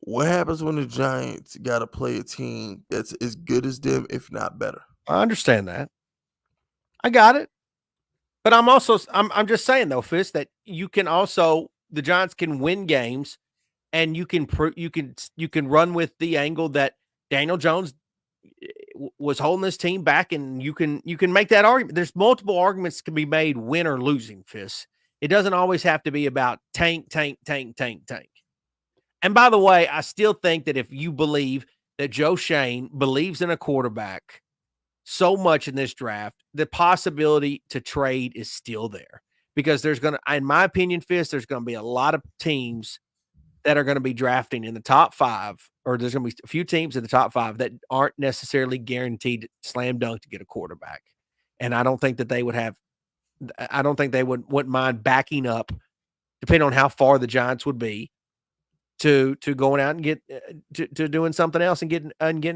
What happens when the Giants got to play a team that's as good as them, if not better? I understand that. I got it. But I'm just saying though, Fist, that you can also the Giants can win games and you can run with the angle that Daniel Jones was holding this team back, and you can make that argument. There's multiple arguments that can be made, win or losing, Fist. It doesn't always have to be about tank. And by the way, I still think that if you believe that Joe Shane believes in a quarterback so much in this draft, the possibility to trade is still there because there's going to, in my opinion, Fist, there's going to be a lot of teams that are going to be drafting in the top 5, or there's going to be a few teams in the top 5 that aren't necessarily guaranteed slam dunk to get a quarterback. And I don't think that they would wouldn't mind backing up, depending on how far the Giants would be, to going out and get to doing something else and getting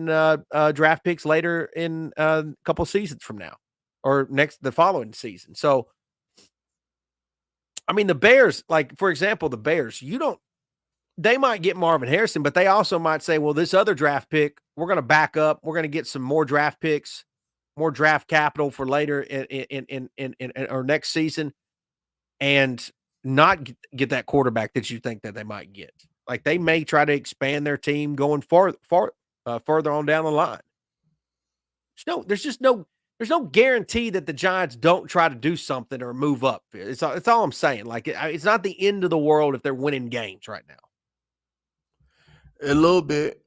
draft picks later in a couple seasons from now or the following season. So, I mean, the Bears, like for example, they might get Marvin Harrison, but they also might say, well, this other draft pick, we're going to back up. We're going to get some more draft picks, more draft capital for later in or next season, and not get that quarterback that you think that they might get. Like they may try to expand their team going further on down the line. There's no guarantee that the Giants don't try to do something or move up. It's all I'm saying. Like it's not the end of the world if they're winning games right now. A little bit.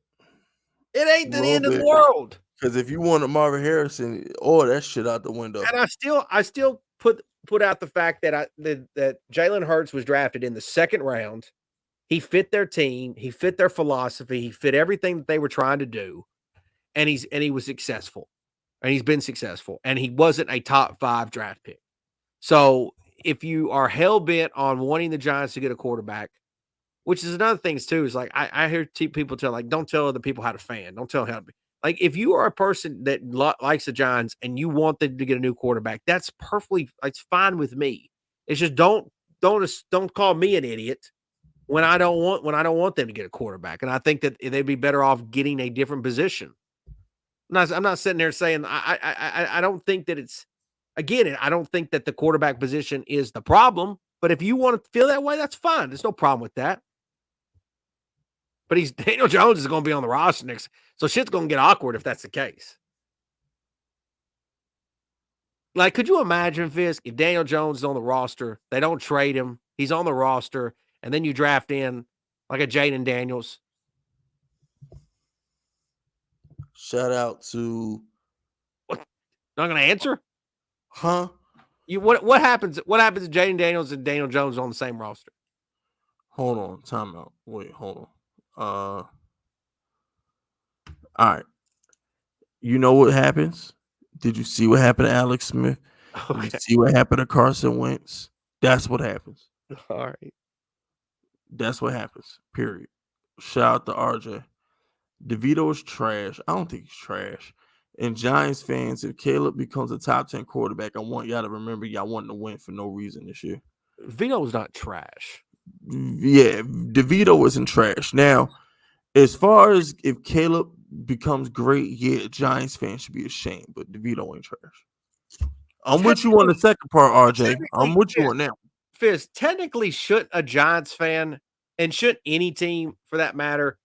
It A ain't the little end of the bit. world. Because if you wanted Marvin Harrison, that shit out the window. And I still put out the fact that that Jalen Hurts was drafted in the second round. He fit their team, he fit their philosophy, he fit everything that they were trying to do, and he was successful. And he's been successful. And he wasn't a top 5 draft pick. So if you are hell bent on wanting the Giants to get a quarterback, which is another thing too, is like I hear people tell like, don't tell other people how to fan. Don't tell how to be. Like if you are a person that likes the Giants and you want them to get a new quarterback, that's perfectly it's fine with me. It's just don't call me an idiot when I don't want them to get a quarterback. And I think that they'd be better off getting a different position. I'm not sitting there saying I don't think that it's again, I don't think that the quarterback position is the problem. But if you want to feel that way, that's fine. There's no problem with that. But Daniel Jones is going to be on the roster next, so shit's going to get awkward if that's the case. Like, could you imagine, Fisk, if Daniel Jones is on the roster, they don't trade him, he's on the roster, and then you draft in like a Jaden Daniels? Shout out to What? Not going to answer? Huh? What happens? What happens if Jaden Daniels and Daniel Jones are on the same roster? Hold on, time out. Wait, hold on. All right. You know what happens? Did you see what happened to Alex Smith? Okay. Did you see what happened to Carson Wentz? That's what happens. All right. That's what happens. Period. Shout out to RJ. Devito is trash. I don't think he's trash. And Giants fans, if Caleb becomes a top 10 quarterback, I want y'all to remember y'all wanting to win for no reason this year. Vito was not trash. Yeah, Devito isn't trash. Now, as far as if Caleb becomes great, yeah, Giants fans should be ashamed, but DeVito ain't trash. I'm with you on the second part, RJ. I'm with you on that. Fizz, technically, should a Giants fan, and should any team for that matter,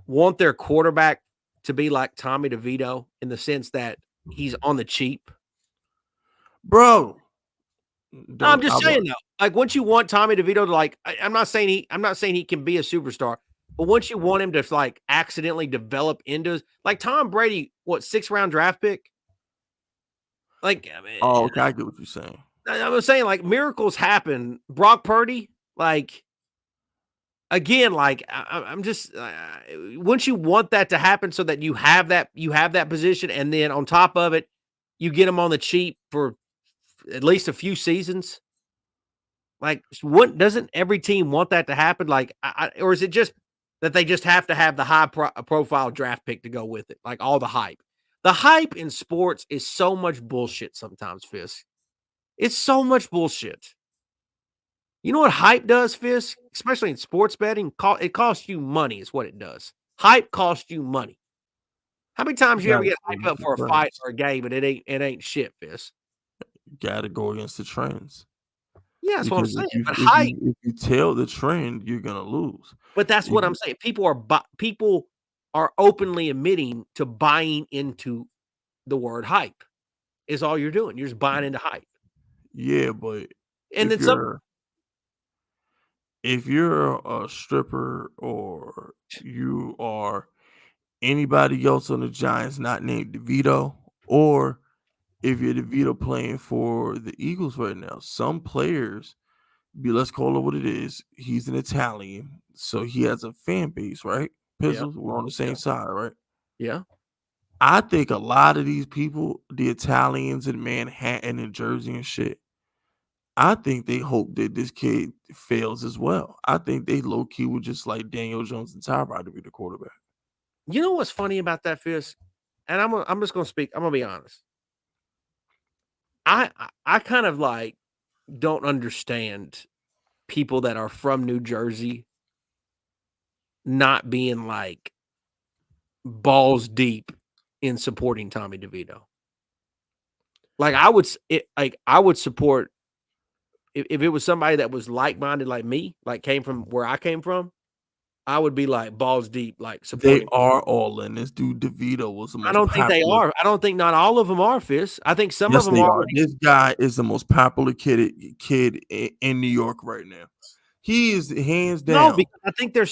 want their quarterback to be like Tommy DeVito in the sense that he's on the cheap? Bro. No, I'm just saying though. Like once you want Tommy DeVito to like, I'm not saying he can be a superstar, but once you want him to like accidentally develop into like Tom Brady, what 6th round draft pick? Like, I mean, okay, I get what you're saying. I was saying like miracles happen. Brock Purdy, like again, like I'm just once you want that to happen so that you have that position, and then on top of it, you get him on the cheap for at least a few seasons. Like, what doesn't every team want that to happen? Like, or is it just that they just have to have the high profile draft pick to go with it? Like all the hype. The hype in sports is so much bullshit sometimes, Fisk. It's so much bullshit. You know what hype does, Fisk? Especially in sports betting, it costs you money is what it does. Hype costs you money. How many times you ever get hyped up for a fight or a game and it ain't shit, Fisk? Gotta go against the trends. Yeah, that's what I'm saying. But hype, if you tell the trend, you're gonna lose. But that's what I'm saying. People are openly admitting to buying into the word hype. Is all you're doing. You're just buying into hype. Yeah, but and then if you're a stripper or you are anybody else on the Giants not named DeVito, or if you're DeVito playing for the Eagles right now, some players, let's call it what it is, he's an Italian, so he has a fan base, right? Pizzles, we're on the same side, right? Yeah. I think a lot of these people, the Italians in Manhattan and Jersey and shit, I think they hope that this kid fails as well. I think they low-key would just like Daniel Jones and Tyrod to be the quarterback. You know what's funny about that, Fisk? And I'm just gonna speak. I'm gonna be honest. I kind of like don't understand people that are from New Jersey not being like balls deep in supporting Tommy DeVito. Like I would support if it was somebody that was like-minded like me, like came from where I came from, I would be like balls deep, like supporting. They are all in. This dude DeVito was the most I don't think they are. I don't think not all of them are, Fist. I think some of them are. This guy is the most popular kid in New York right now. He is hands No, down. because I think there's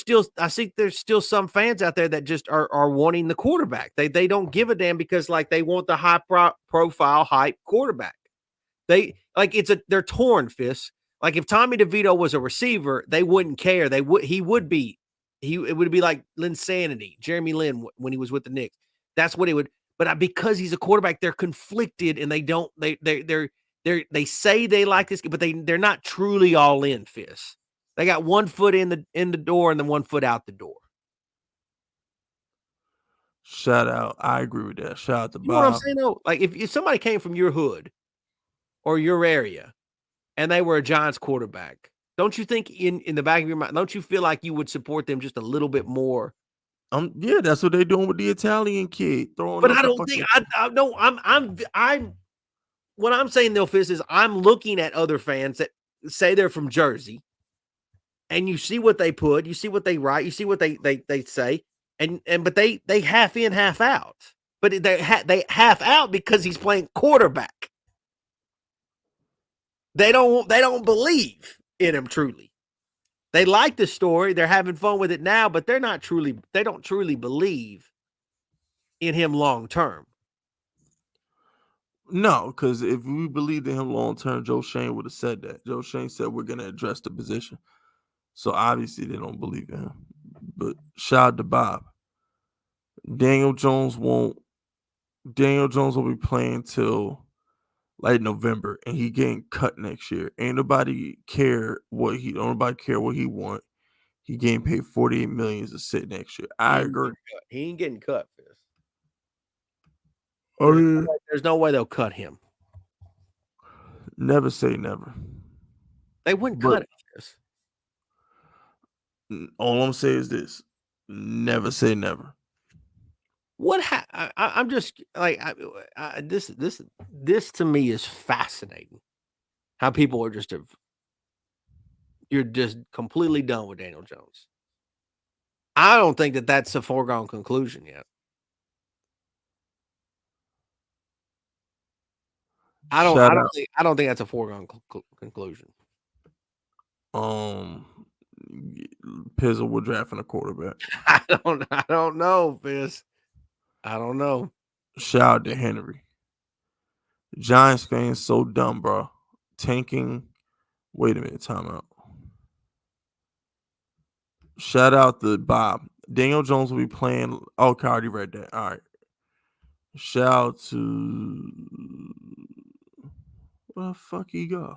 still some fans out there that just are wanting the quarterback. They don't give a damn because like they want the high profile hype quarterback. They're torn, Fist. Like if Tommy DeVito was a receiver, they wouldn't care. It would be like Linsanity, Jeremy Lin when he was with the Knicks. That's what it would. But because he's a quarterback, they're conflicted and they say they like this, but they're not truly all in, Fist. They got one foot in the door and then one foot out the door. Shout out. I agree with that. Shout out to Bob. You know what I'm saying though? Like if somebody came from your hood or your area and they were a Giants quarterback, don't you think in the back of your mind, don't you feel like you would support them just a little bit more? Yeah, that's what they're doing with the Italian kid throwing. But I don't think I'm what I'm saying though, Fist, is I'm looking at other fans that say they're from Jersey, and you see what they put, you see what they write, you see what they say, but they half in, half out. But they half out because he's playing quarterback. They don't believe in him truly. They like the story, they're having fun with it now, but they don't truly believe in him long term. No, because if we believed in him long term, Joe Shane would have said that. Joe Shane said we're gonna address the position. So obviously they don't believe in him. But shout out to Bob. Daniel Jones will be playing till like November, and he getting cut next year. Ain't nobody care what he want. He getting paid $48 million to sit next year. I agree. He ain't getting cut, Fist. Oh, There's no way they'll cut him. Never say never. They wouldn't cut him. Fist. All I'm saying is this: never say never. I'm just like this to me is fascinating. How people are you're just completely done with Daniel Jones. I don't think that that's a foregone conclusion yet. I don't think that's a foregone conclusion. Pizzle will drafting a quarterback. I don't know, Fizz. I don't know. Shout out to Henry. Giants fans so dumb, bro. Tanking. Wait a minute, timeout. Shout out to Bob. Daniel Jones will be playing. Oh, I already read that. All right. Shout out to where the fuck he go?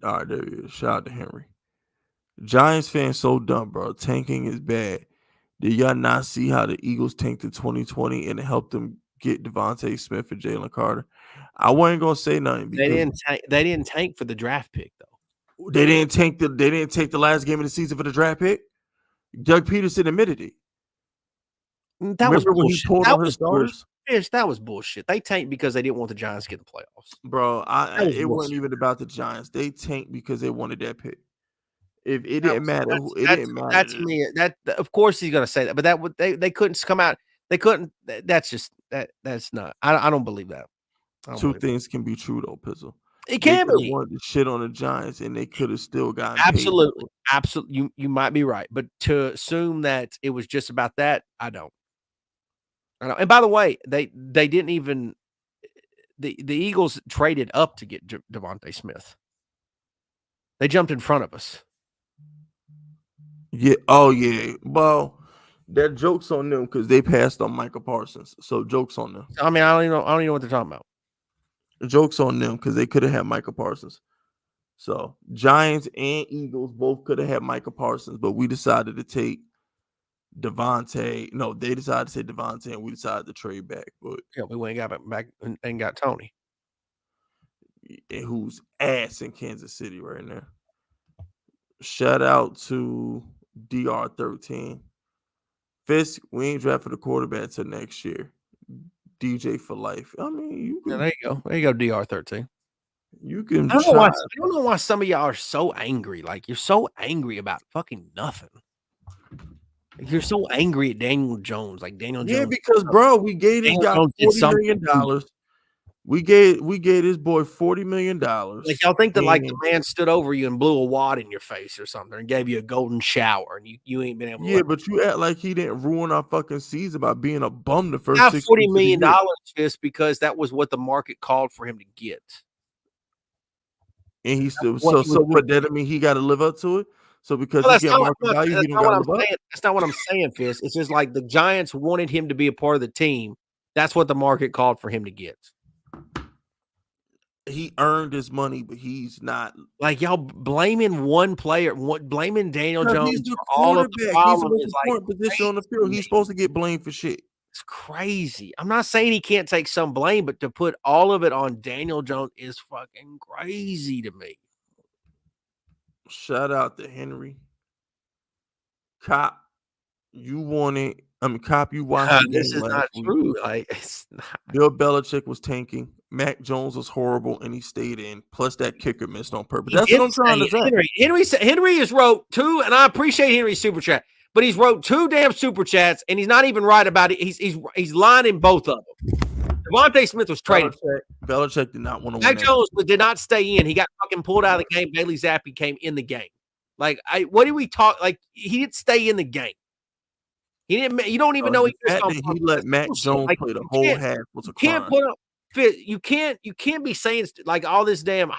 All right, there he is. Shout out to Henry. Giants fans so dumb, bro. Tanking is bad. Did y'all not see how the Eagles tanked in 2020 and it helped them get Devontae Smith and Jalen Carter? I wasn't gonna say nothing because they didn't tank for the draft pick though. They didn't take the last game of the season for the draft pick. Doug Peterson admitted it. That was when he pulled on his starters? That was bullshit. They tanked because they didn't want the Giants to get in the playoffs. Bro, it wasn't even about the Giants. They tanked because they wanted that pick. If it didn't matter, it didn't matter. That's me. That of course he's gonna say that, but that would they couldn't come out. They couldn't. That's just that's not. I don't believe that. Two things can be true though, Pizzle. It can be. Wanted to shit on the Giants, and they could have still gotten absolutely, absolutely. You might be right, but to assume that it was just about that, I don't. And by the way, they didn't even the Eagles traded up to get Devontae Smith. They jumped in front of us. Yeah. Oh yeah. Well, that joke's on them because they passed on Micah Parsons. So joke's on them. I mean, I don't even know what they're talking about. Joke's on them because they could have had Micah Parsons. So Giants and Eagles both could have had Micah Parsons, but we decided to take Devontae. No, they decided to take Devontae, and we decided to trade back. But yeah, we went and got back and got Tony, who's ass in Kansas City right now. Shout out to DR13. Fisk, we ain't drafted a quarterback till next year. DJ for life. I mean, you can. Yeah, there you go. There you go, DR13. You can. I don't know why some of y'all are so angry. Like you're so angry about fucking nothing. Like, you're so angry at Daniel Jones. Like Daniel Jones. Yeah, because bro, we gave this guy $40 million. We gave this boy $40 million. Like, y'all think that, like, the man stood over you and blew a wad in your face or something and gave you a golden shower, and you ain't been able to but you act like he didn't ruin our fucking season by being a bum the first got 6 $40 weeks of the million year. just because that was what the market called for him to get. And he still what he was what that mean he got to live up to it? So because Well, he that's get not market what value, he that's don't not got what to I'm live up? saying. That's not what I'm saying, Fist. It's just like the Giants wanted him to be a part of the team. That's what the market called for him to get. He earned his money, but he's not. Like, y'all blaming one player, blaming Daniel Because Jones he's the for all of the quarterback. He's the problems most is, like, important position on the crazy to field. me. He's supposed to get blamed for shit. It's crazy. I'm not saying he can't take some blame, but to put all of it on Daniel Jones is fucking crazy to me. Shout out to Henry. Cop, you won it. Cop, you watched the This game is last not week. true. Like, it's not. Bill Belichick was tanking. Mac Jones was horrible, and he stayed in. Plus, that kicker missed on purpose. He That's did what I'm trying to say. Henry has wrote 2, and I appreciate Henry's super chat, but he's wrote 2 damn super chats, and he's not even right about it. He's lying in both of them. Devontae Smith was traded. Belichick did not want to Mac win. Jones did not stay in. He got fucking pulled out of the game. Bailey Zappi came in the game. Like, what do we talk? Like, he didn't stay in the game. He didn't. You don't even know he missed on purpose. He let Mac Jones play the whole half was a crime. You can't be saying like all this damn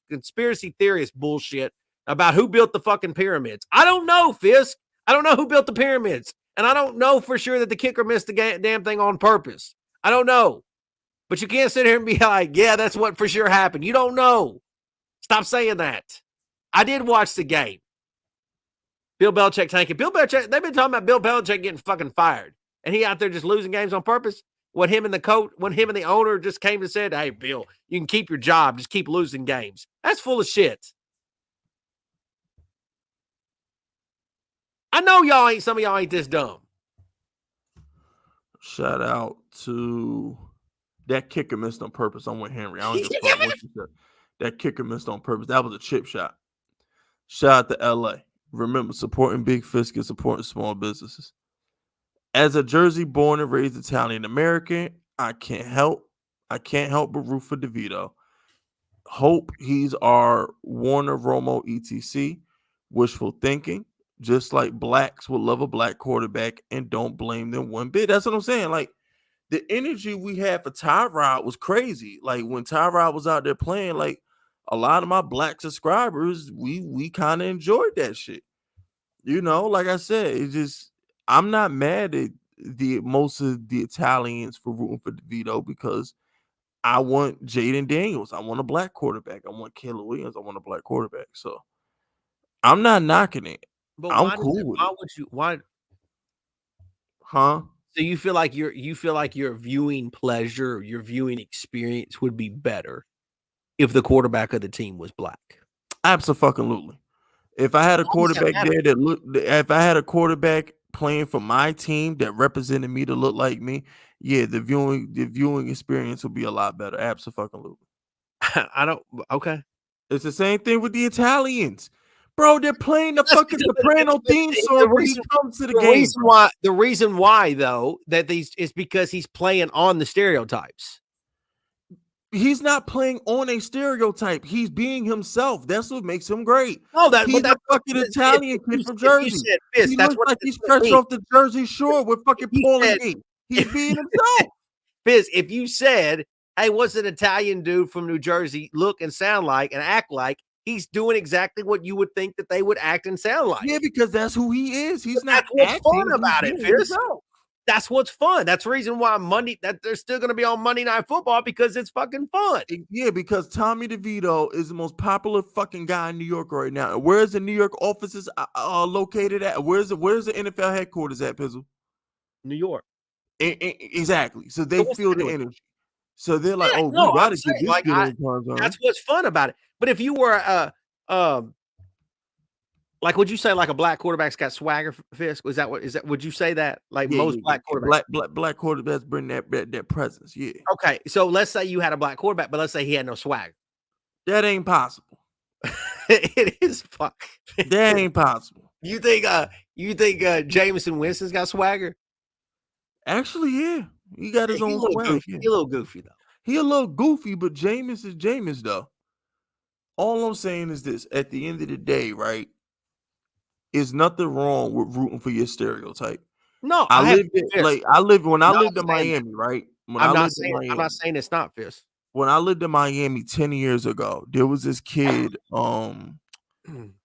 conspiracy theorist bullshit about who built the fucking pyramids. I don't know, Fisk. I don't know who built the pyramids, and I don't know for sure that the kicker missed the damn thing on purpose. I don't know, but you can't sit here and be like, "Yeah, that's what for sure happened." You don't know. Stop saying that. I did watch the game. Bill Belichick tanking. Bill Belichick, they've been talking about Bill Belichick getting fucking fired. And he out there just losing games on purpose. When him and the owner just came and said, "Hey, Bill, you can keep your job. Just keep losing games." That's full of shit. I know some of y'all ain't this dumb. Shout out to that kicker missed on purpose. I'm with Henry. I don't give a fuck what you said. That kicker missed on purpose. That was a chip shot. Shout out to LA. Remember, supporting Big Fisk is supporting small businesses. As a Jersey born and raised Italian American, I can't help but root for Devito. Hope he's our Warner Romo etc. Wishful thinking. Just like blacks would love a black quarterback and don't blame them one bit. That's what I'm saying. Like, the energy we had for Tyrod was crazy. Like, when Tyrod was out there playing, like, a lot of my black subscribers, we kind of enjoyed that shit. You know, like I said, it's just, I'm not mad at most of the Italians for rooting for DeVito because I want Jaden Daniels. I want a black quarterback. I want Caleb Williams. I want a black quarterback. So I'm not knocking it. But I'm cool with it. Why? Huh? So you feel like your viewing pleasure, your viewing experience would be better if the quarterback of the team was black? Absolutely. If I had a quarterback there if I had a quarterback playing for my team that represented me to look like me, yeah, the viewing experience would be a lot better. Absolutely. Okay. It's the same thing with the Italians. Bro, they're playing the fucking soprano theme song when he comes to the game. The reason why, though, that these is because he's playing on the stereotypes. He's not playing on a stereotype. He's being himself. That's what makes him great. No, he's a fucking Italian kid from Jersey. He looks like he's fresh off the Jersey Shore with fucking Paul and Gate. He's being himself. Fizz, if you said, "Hey, what's an Italian dude from New Jersey look and sound like and act like?" He's doing exactly what you would think that they would act and sound like. Yeah, because that's who he is. He's not what's fun about it, Fizz. That's what's fun. That's the reason why that they're still going to be on Monday Night Football, because it's fucking fun. Yeah, because Tommy DeVito is the most popular fucking guy in New York right now. Where's the New York offices located at? Where's the NFL headquarters at, Pizzle? New York. Exactly. So they feel the energy. So they're like, we got to get this like, that's what's fun about it. But if you were like, would you say like a black quarterback's got swagger, Fisk? Would you say that? Like, most black quarterbacks? Black quarterbacks bring that presence, yeah. Okay, so let's say you had a black quarterback, but let's say he had no swagger. That ain't possible. It is fun. That ain't possible. You think Jameson Winston's got swagger? Actually, yeah. He got his own swagger. He's a little goofy, though. He a little goofy, but Jameis is Jameis though. All I'm saying is this: at the end of the day, right? Is nothing wrong with rooting for your stereotype. No, I I have lived it Fist. when I Not lived in saying that. Miami, right? When I lived in I'm not Miami, saying it's not Fist. when I lived in Miami 10 years ago, there was this kid,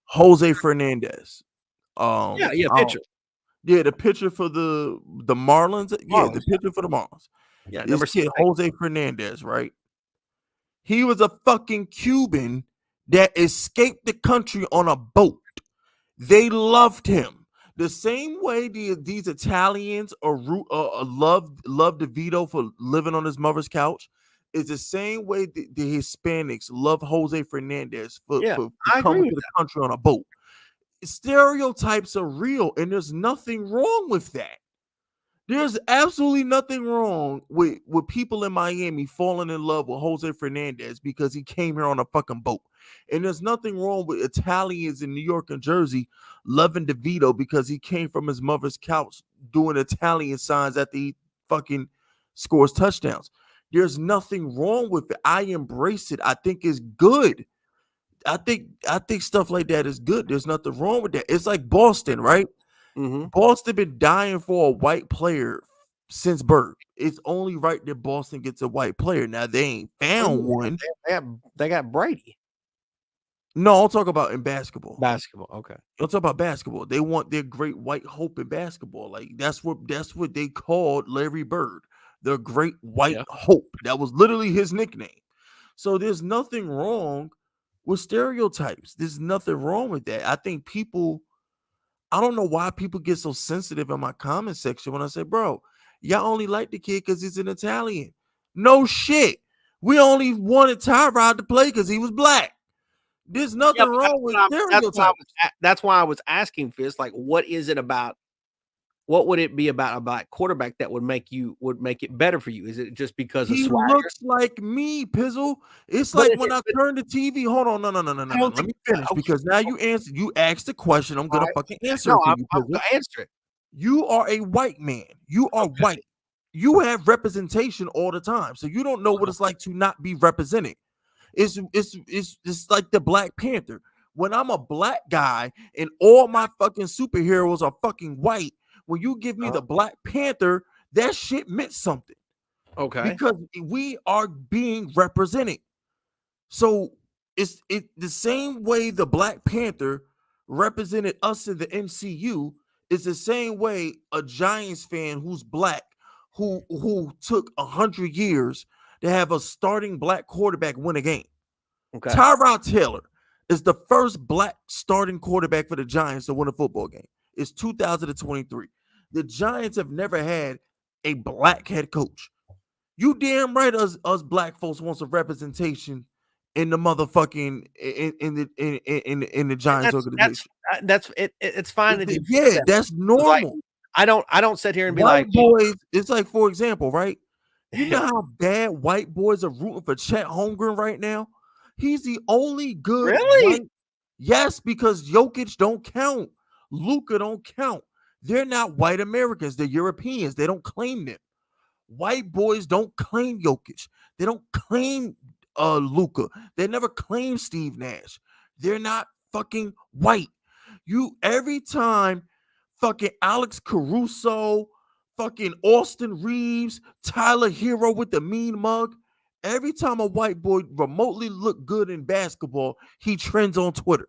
Jose Fernandez. Yeah, I don't- pitcher. yeah, the pitcher for the Marlins. Yeah, the Marlins, yeah. pitcher for the Marlins. Yeah, This number kid, 16. Jose Fernandez, right? He was a fucking Cuban that escaped the country on a boat. They loved him the same way these Italians love Devito for living on his mother's couch. Is the same way the Hispanics love Jose Fernandez Yeah, for I agree coming with to the that. country on a boat. Stereotypes are real, and there's nothing wrong with that. There's absolutely nothing wrong with people in Miami falling in love with Jose Fernandez because he came here on a fucking boat. And there's nothing wrong with Italians in New York and Jersey loving DeVito because he came from his mother's couch doing Italian signs after he fucking scores touchdowns. There's nothing wrong with it. I embrace it. I think it's good. I think stuff like that is good. There's nothing wrong with that. It's like Boston, right? Mhm. Boston been dying for a white player since birth. It's only right that Boston gets a white player. Now they ain't What do you found mean? one. They got Brady. No, I'll talk about in basketball. Basketball, okay. I'll talk about basketball. They want their great white hope in basketball. Like that's what they called Larry Bird, the great white Yeah. hope. That was literally his nickname. So there's nothing wrong with stereotypes. There's nothing wrong with that. I think I don't know why people get so sensitive in my comment section when I say, bro, y'all only like the kid because he's an Italian. No shit. We only wanted Tyrod to play because he was black. There's Yeah, nothing but wrong with stereotypes. that's why I was asking Fist, like, what is it about what would it be about a black quarterback that would make it better for you? Is it just because of He swagger? looks like me, Pizzle. It's But like is when it I but turn the TV. Hold on, no. I don't Let think me finish okay, because now you asked the question. I'm gonna alright. fucking answer No, it for you, I'm Pizzle. gonna answer it. You are a white man. You are Okay. white. You have representation all the time. So you don't know what it's like to not be represented. It's like the Black Panther. When I'm a black guy and all my fucking superheroes are fucking white, when you give me Uh-huh. the Black Panther, that shit meant something Okay. because we are being represented. So it's the same way the Black Panther represented us in the MCU is the same way a Giants fan who's black who took 100 years to have a starting black quarterback win a game. Okay. Tyrod Taylor is the first black starting quarterback for the Giants to win a football game. It's 2023. The Giants have never had a black head coach. You damn right us black folks want some representation in the motherfucking in the And Giants organization. it's fine that you feel Yeah, that way, that's 'cause, like, normal. I don't sit here and be White like, "Oh, boys, it's like, for example, right? You know how bad white boys are rooting for Chet Holmgren right now? He's the only good really? white. Yes, because Jokic don't count. Luca don't count. They're not white Americans. They're Europeans. They don't claim them. White boys don't claim Jokic. They don't claim Luca. They never claim Steve Nash. They're not fucking white. You every time fucking Alex Caruso, fucking Austin Reeves, Tyler Hero with the mean mug. Every time a white boy remotely look good in basketball, he trends on Twitter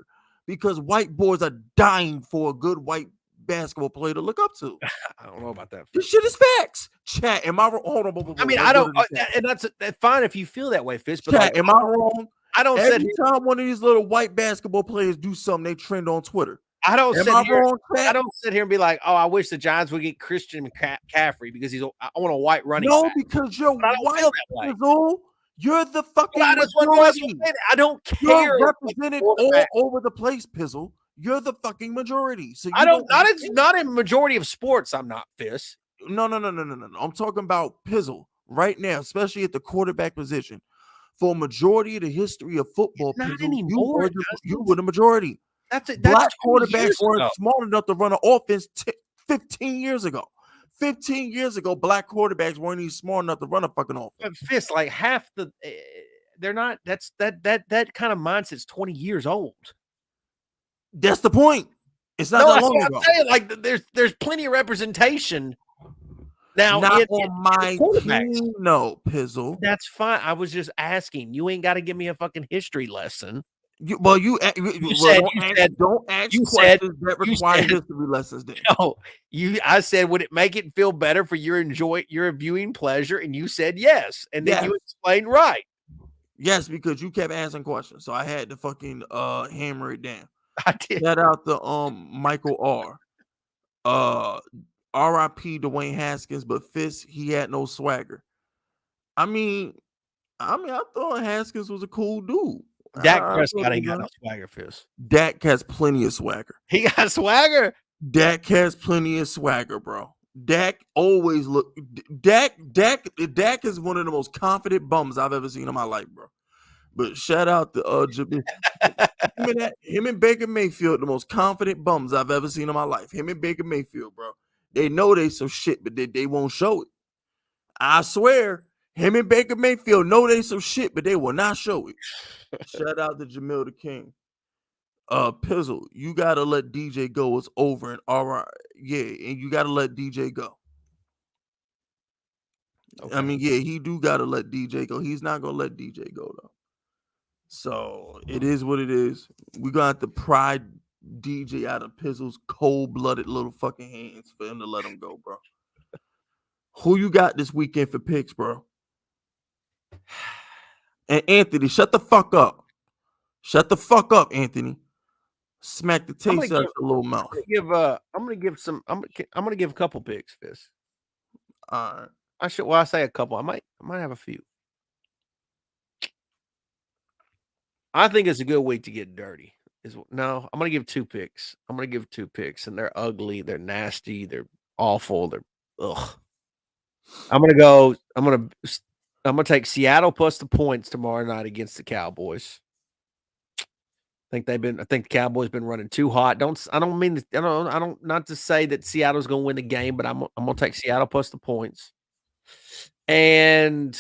because white boys are dying for a good white basketball player to look up to. I don't know about that." This shit is facts. Chat, am I wrong? Hold on, I mean, let's I go don't, to the chat. and that's fine if you feel that way, Fist. But like, Chat, am I wrong? I don't sit Every here. time one of these little white basketball players do something, they trend on Twitter. I don't Am sit I here. wrong, I chat? don't sit here and be like, "Oh, I wish the Giants would get Christian McCaffrey because I want a white running No, back." because you're But I don't white, feel that way. Pizzle. You're the But I fucking just want to majority. say I don't You're care. represented all over the place, Pizzle. You're the fucking majority. So I you don't. don't Not in majority of sports. I'm not Fist. No. I'm talking about Pizzle right now, especially at the quarterback position. For a majority of the history of football, Not Pizzle, anymore. you were the majority. That's Black 20 quarterbacks years weren't ago. smart enough to run an offense 15 years ago. 15 years ago, black quarterbacks weren't even smart enough to run a fucking offense. But Fist, like half the they're not. That kind of mindset's 20 years old. That's the point. It's not No, that that's long what ago. I'm saying. Like there's plenty of representation now. Not on my quarterbacks. team, no, Pizzle. That's fine. I was just asking. You ain't got to give me a fucking history lesson. Don't ask questions that require history lessons. Then. No, I said, would it make it feel better for your viewing pleasure? And you said yes, and then you explained right. Yes, because you kept asking questions, so I had to fucking hammer it down. I did. Shout out to Michael R. R.I.P. Dwayne Haskins, but Fist, he had no swagger. I mean, I thought Haskins was a cool dude. Dak Prescott ain't got no swagger, Fist. Dak has plenty of swagger. He got swagger. Dak has plenty of swagger, bro. Dak always look. Dak is one of the most confident bums I've ever seen in my life, bro. But shout out to him and Baker Mayfield, the most confident bums I've ever seen in my life. Him and Baker Mayfield, bro. They know they some shit, but they won't show it. I swear, him and Baker Mayfield know they some shit, but they will not show it. Shout out to Jamil the King. Pizzle, you gotta let DJ go. It's over and all right. Yeah, and you gotta let DJ go. Okay. I mean, yeah, he do gotta let DJ go. He's not gonna let DJ go though. So it is what it is. We gonna have to pry DJ out of Pizzle's cold-blooded little fucking hands for him to let him go, bro. Who you got this weekend for picks, bro? And Anthony, shut the fuck up. Shut the fuck up, Anthony. Smack the taste out your little mouth. I'm gonna give a couple picks, Fist. All right. I say a couple. I might have a few. I think it's a good week to get dirty. I'm gonna give 2 picks. I'm gonna give 2 picks, and they're ugly, they're nasty, they're awful, they're ugh. I'm gonna take Seattle plus the points tomorrow night against the Cowboys. I think the Cowboys been running too hot. I don't not to say that Seattle's gonna win the game, but I'm gonna take Seattle plus the points. And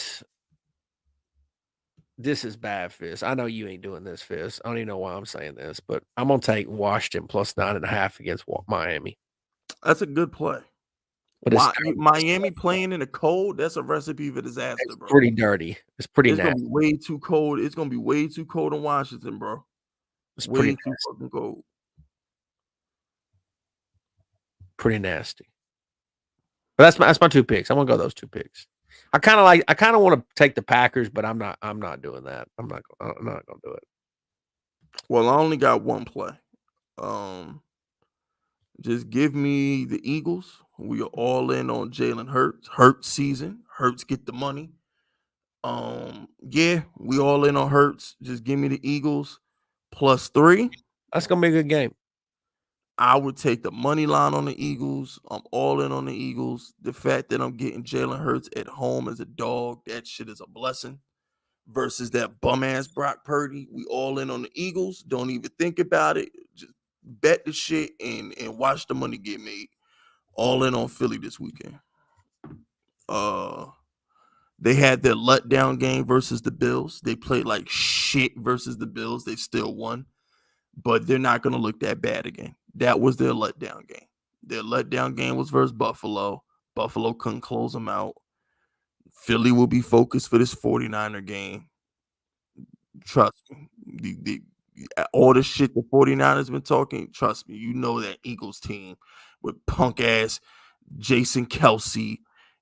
this is bad, Fist. I know you ain't doing this, Fist. I don't even know why I'm saying this, but I'm gonna take Washington plus 9.5 against Miami. That's a good play. But Miami playing in the cold, that's a recipe for disaster, bro. Pretty dirty. It's nasty. Gonna be way too cold. It's gonna be way too cold in Washington, bro. It's way too fucking cold. Pretty nasty. But that's my 2 picks. I'm gonna go those 2 picks. I kind of want to take the Packers, but I'm not doing that. I'm not gonna do it. Well, I only got one play. Just give me the Eagles. We are all in on Jalen Hurts. Hurts season. Hurts get the money. Yeah, we all in on Hurts. Just give me the Eagles plus 3. That's gonna be a good game. I would take the money line on the Eagles. I'm all in on the Eagles. The fact that I'm getting Jalen Hurts at home as a dog, that shit is a blessing. Versus that bum-ass Brock Purdy. We all in on the Eagles. Don't even think about it. Just bet the shit and watch the money get made. All in on Philly this weekend. They had their letdown game versus the Bills. They played like shit versus the Bills. They still won. But they're not going to look that bad again. That was their letdown game. Their letdown game was versus Buffalo. Buffalo couldn't close them out. Philly will be focused for this 49er game. Trust me. All the shit the 49ers been talking, trust me, you know that Eagles team with punk-ass Jason Kelsey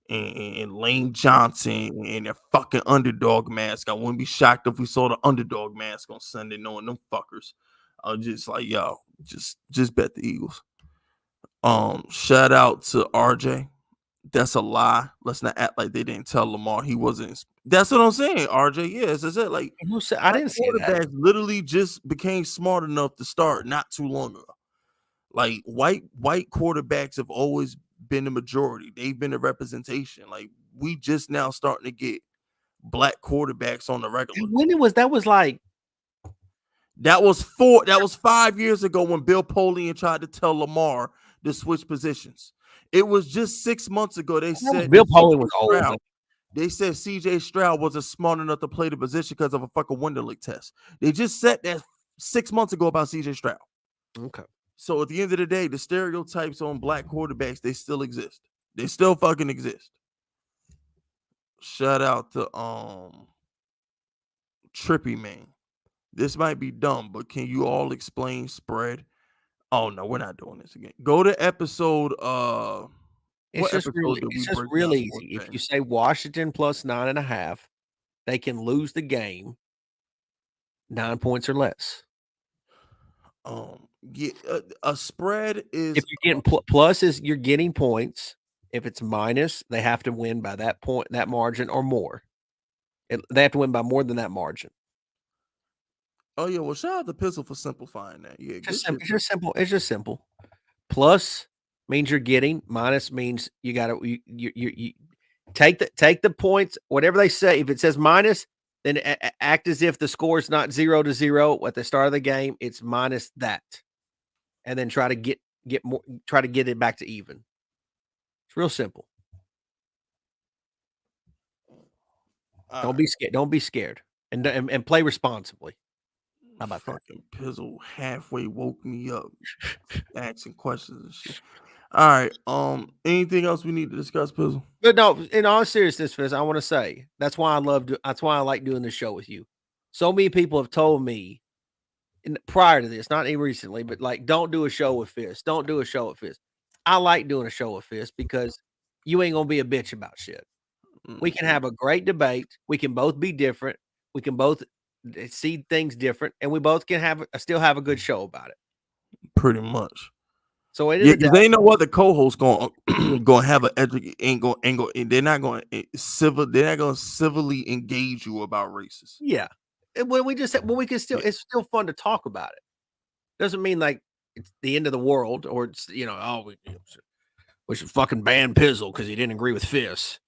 and Lane Johnson and their fucking underdog mask. I wouldn't be shocked if we saw the underdog mask on Sunday knowing them fuckers. I was just like, yo, just bet the Eagles. Shout out to RJ. That's a lie. Let's not act like they didn't tell Lamar he wasn't. That's what I'm saying, RJ. Yes, that's it. Like I didn't see that. Literally just became smart enough to start not too long ago. Like white quarterbacks have always been the majority. They've been a representation. Like we just now starting to get black quarterbacks on the regular. When that was 5 years ago when Bill Polian tried to tell Lamar to switch positions. It was just 6 months ago they said Bill that Polian was CJ old. Stroud, they said CJ Stroud wasn't smart enough to play the position because of a fucking Wonderlic test. They just said that 6 months ago about CJ Stroud. Okay. So at the end of the day, the stereotypes on black quarterbacks, they still exist. They still fucking exist. Shout out to Trippy Man. This might be dumb, but can you all explain spread? Oh no, we're not doing this again. Go to episode what episode did we It's just break real down sports easy. If betting? you say Washington plus 9.5, they can lose the game 9 points or less. Yeah, a spread is If you're getting plus is you're getting points. If it's minus, they have to win by that point, that margin or more. They have to win by more than that margin. oh yeah, well shout out to Pistol for simplifying that. Yeah, good shit. It's just simple. It's just simple. Plus means you're getting. Minus means you got to you take the points. Whatever they say. If it says minus, then act as if the score is not 0-0 at the start of the game. It's minus that, and then try to get more. Try to get it back to even. It's real simple. Don't be scared. Don't be scared, and play responsibly. How about that? Fucking Pizzle halfway woke me up, asking questions and shit. All right. Anything else we need to discuss, Pizzle? But no, in all seriousness, Fizz, I want to say that's why I like doing this show with you. So many people have told me prior to this, not even recently, but like, don't do a show with Fizz. Don't do a show with Fizz. I like doing a show with Fizz because you ain't gonna be a bitch about shit. We can have a great debate. We can both be different. We can both see things different, and we both can still have a good show about it. Pretty much. So Yeah, because they know what the co-host gonna have they're not gonna civilly engage you about races. Yeah. When we can still, it's still fun to talk about it. Doesn't mean like it's the end of the world or it's, we should fucking ban Pizzle because he didn't agree with Fizz.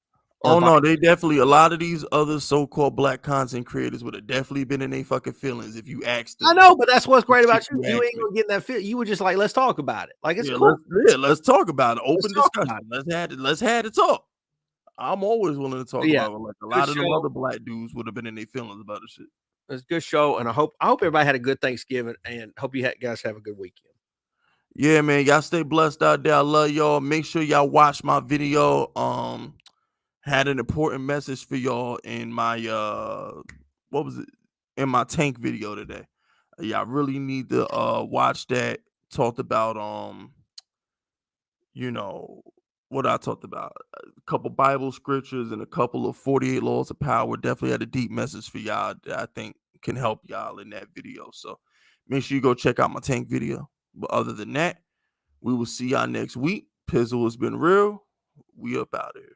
Oh no, they definitely, a lot of these other so-called black content creators would have definitely been in their fucking feelings if you asked them. I know, but that's what's great about you. You ain't gonna get that feel. You were just like, let's talk about it. Like it's cool. Let's talk about it. Open discussion. Let's have it talk. I'm always willing to talk about it. Like a lot of them other black dudes would have been in their feelings about the shit. It's a good show, and I hope everybody had a good Thanksgiving, and hope you guys have a good weekend. Yeah, man. Y'all stay blessed out there. I love y'all. Make sure y'all watch my video. Had an important message for y'all in my in my tank video today. Y'all really need to watch that. Talked about what I talked about, a couple Bible scriptures and a couple of 48 laws of power. Definitely had a deep message for y'all that I think can help y'all in that video. So make sure you go check out my tank video. But other than that, we will see y'all next week. Pizzle has been real. We up out of here.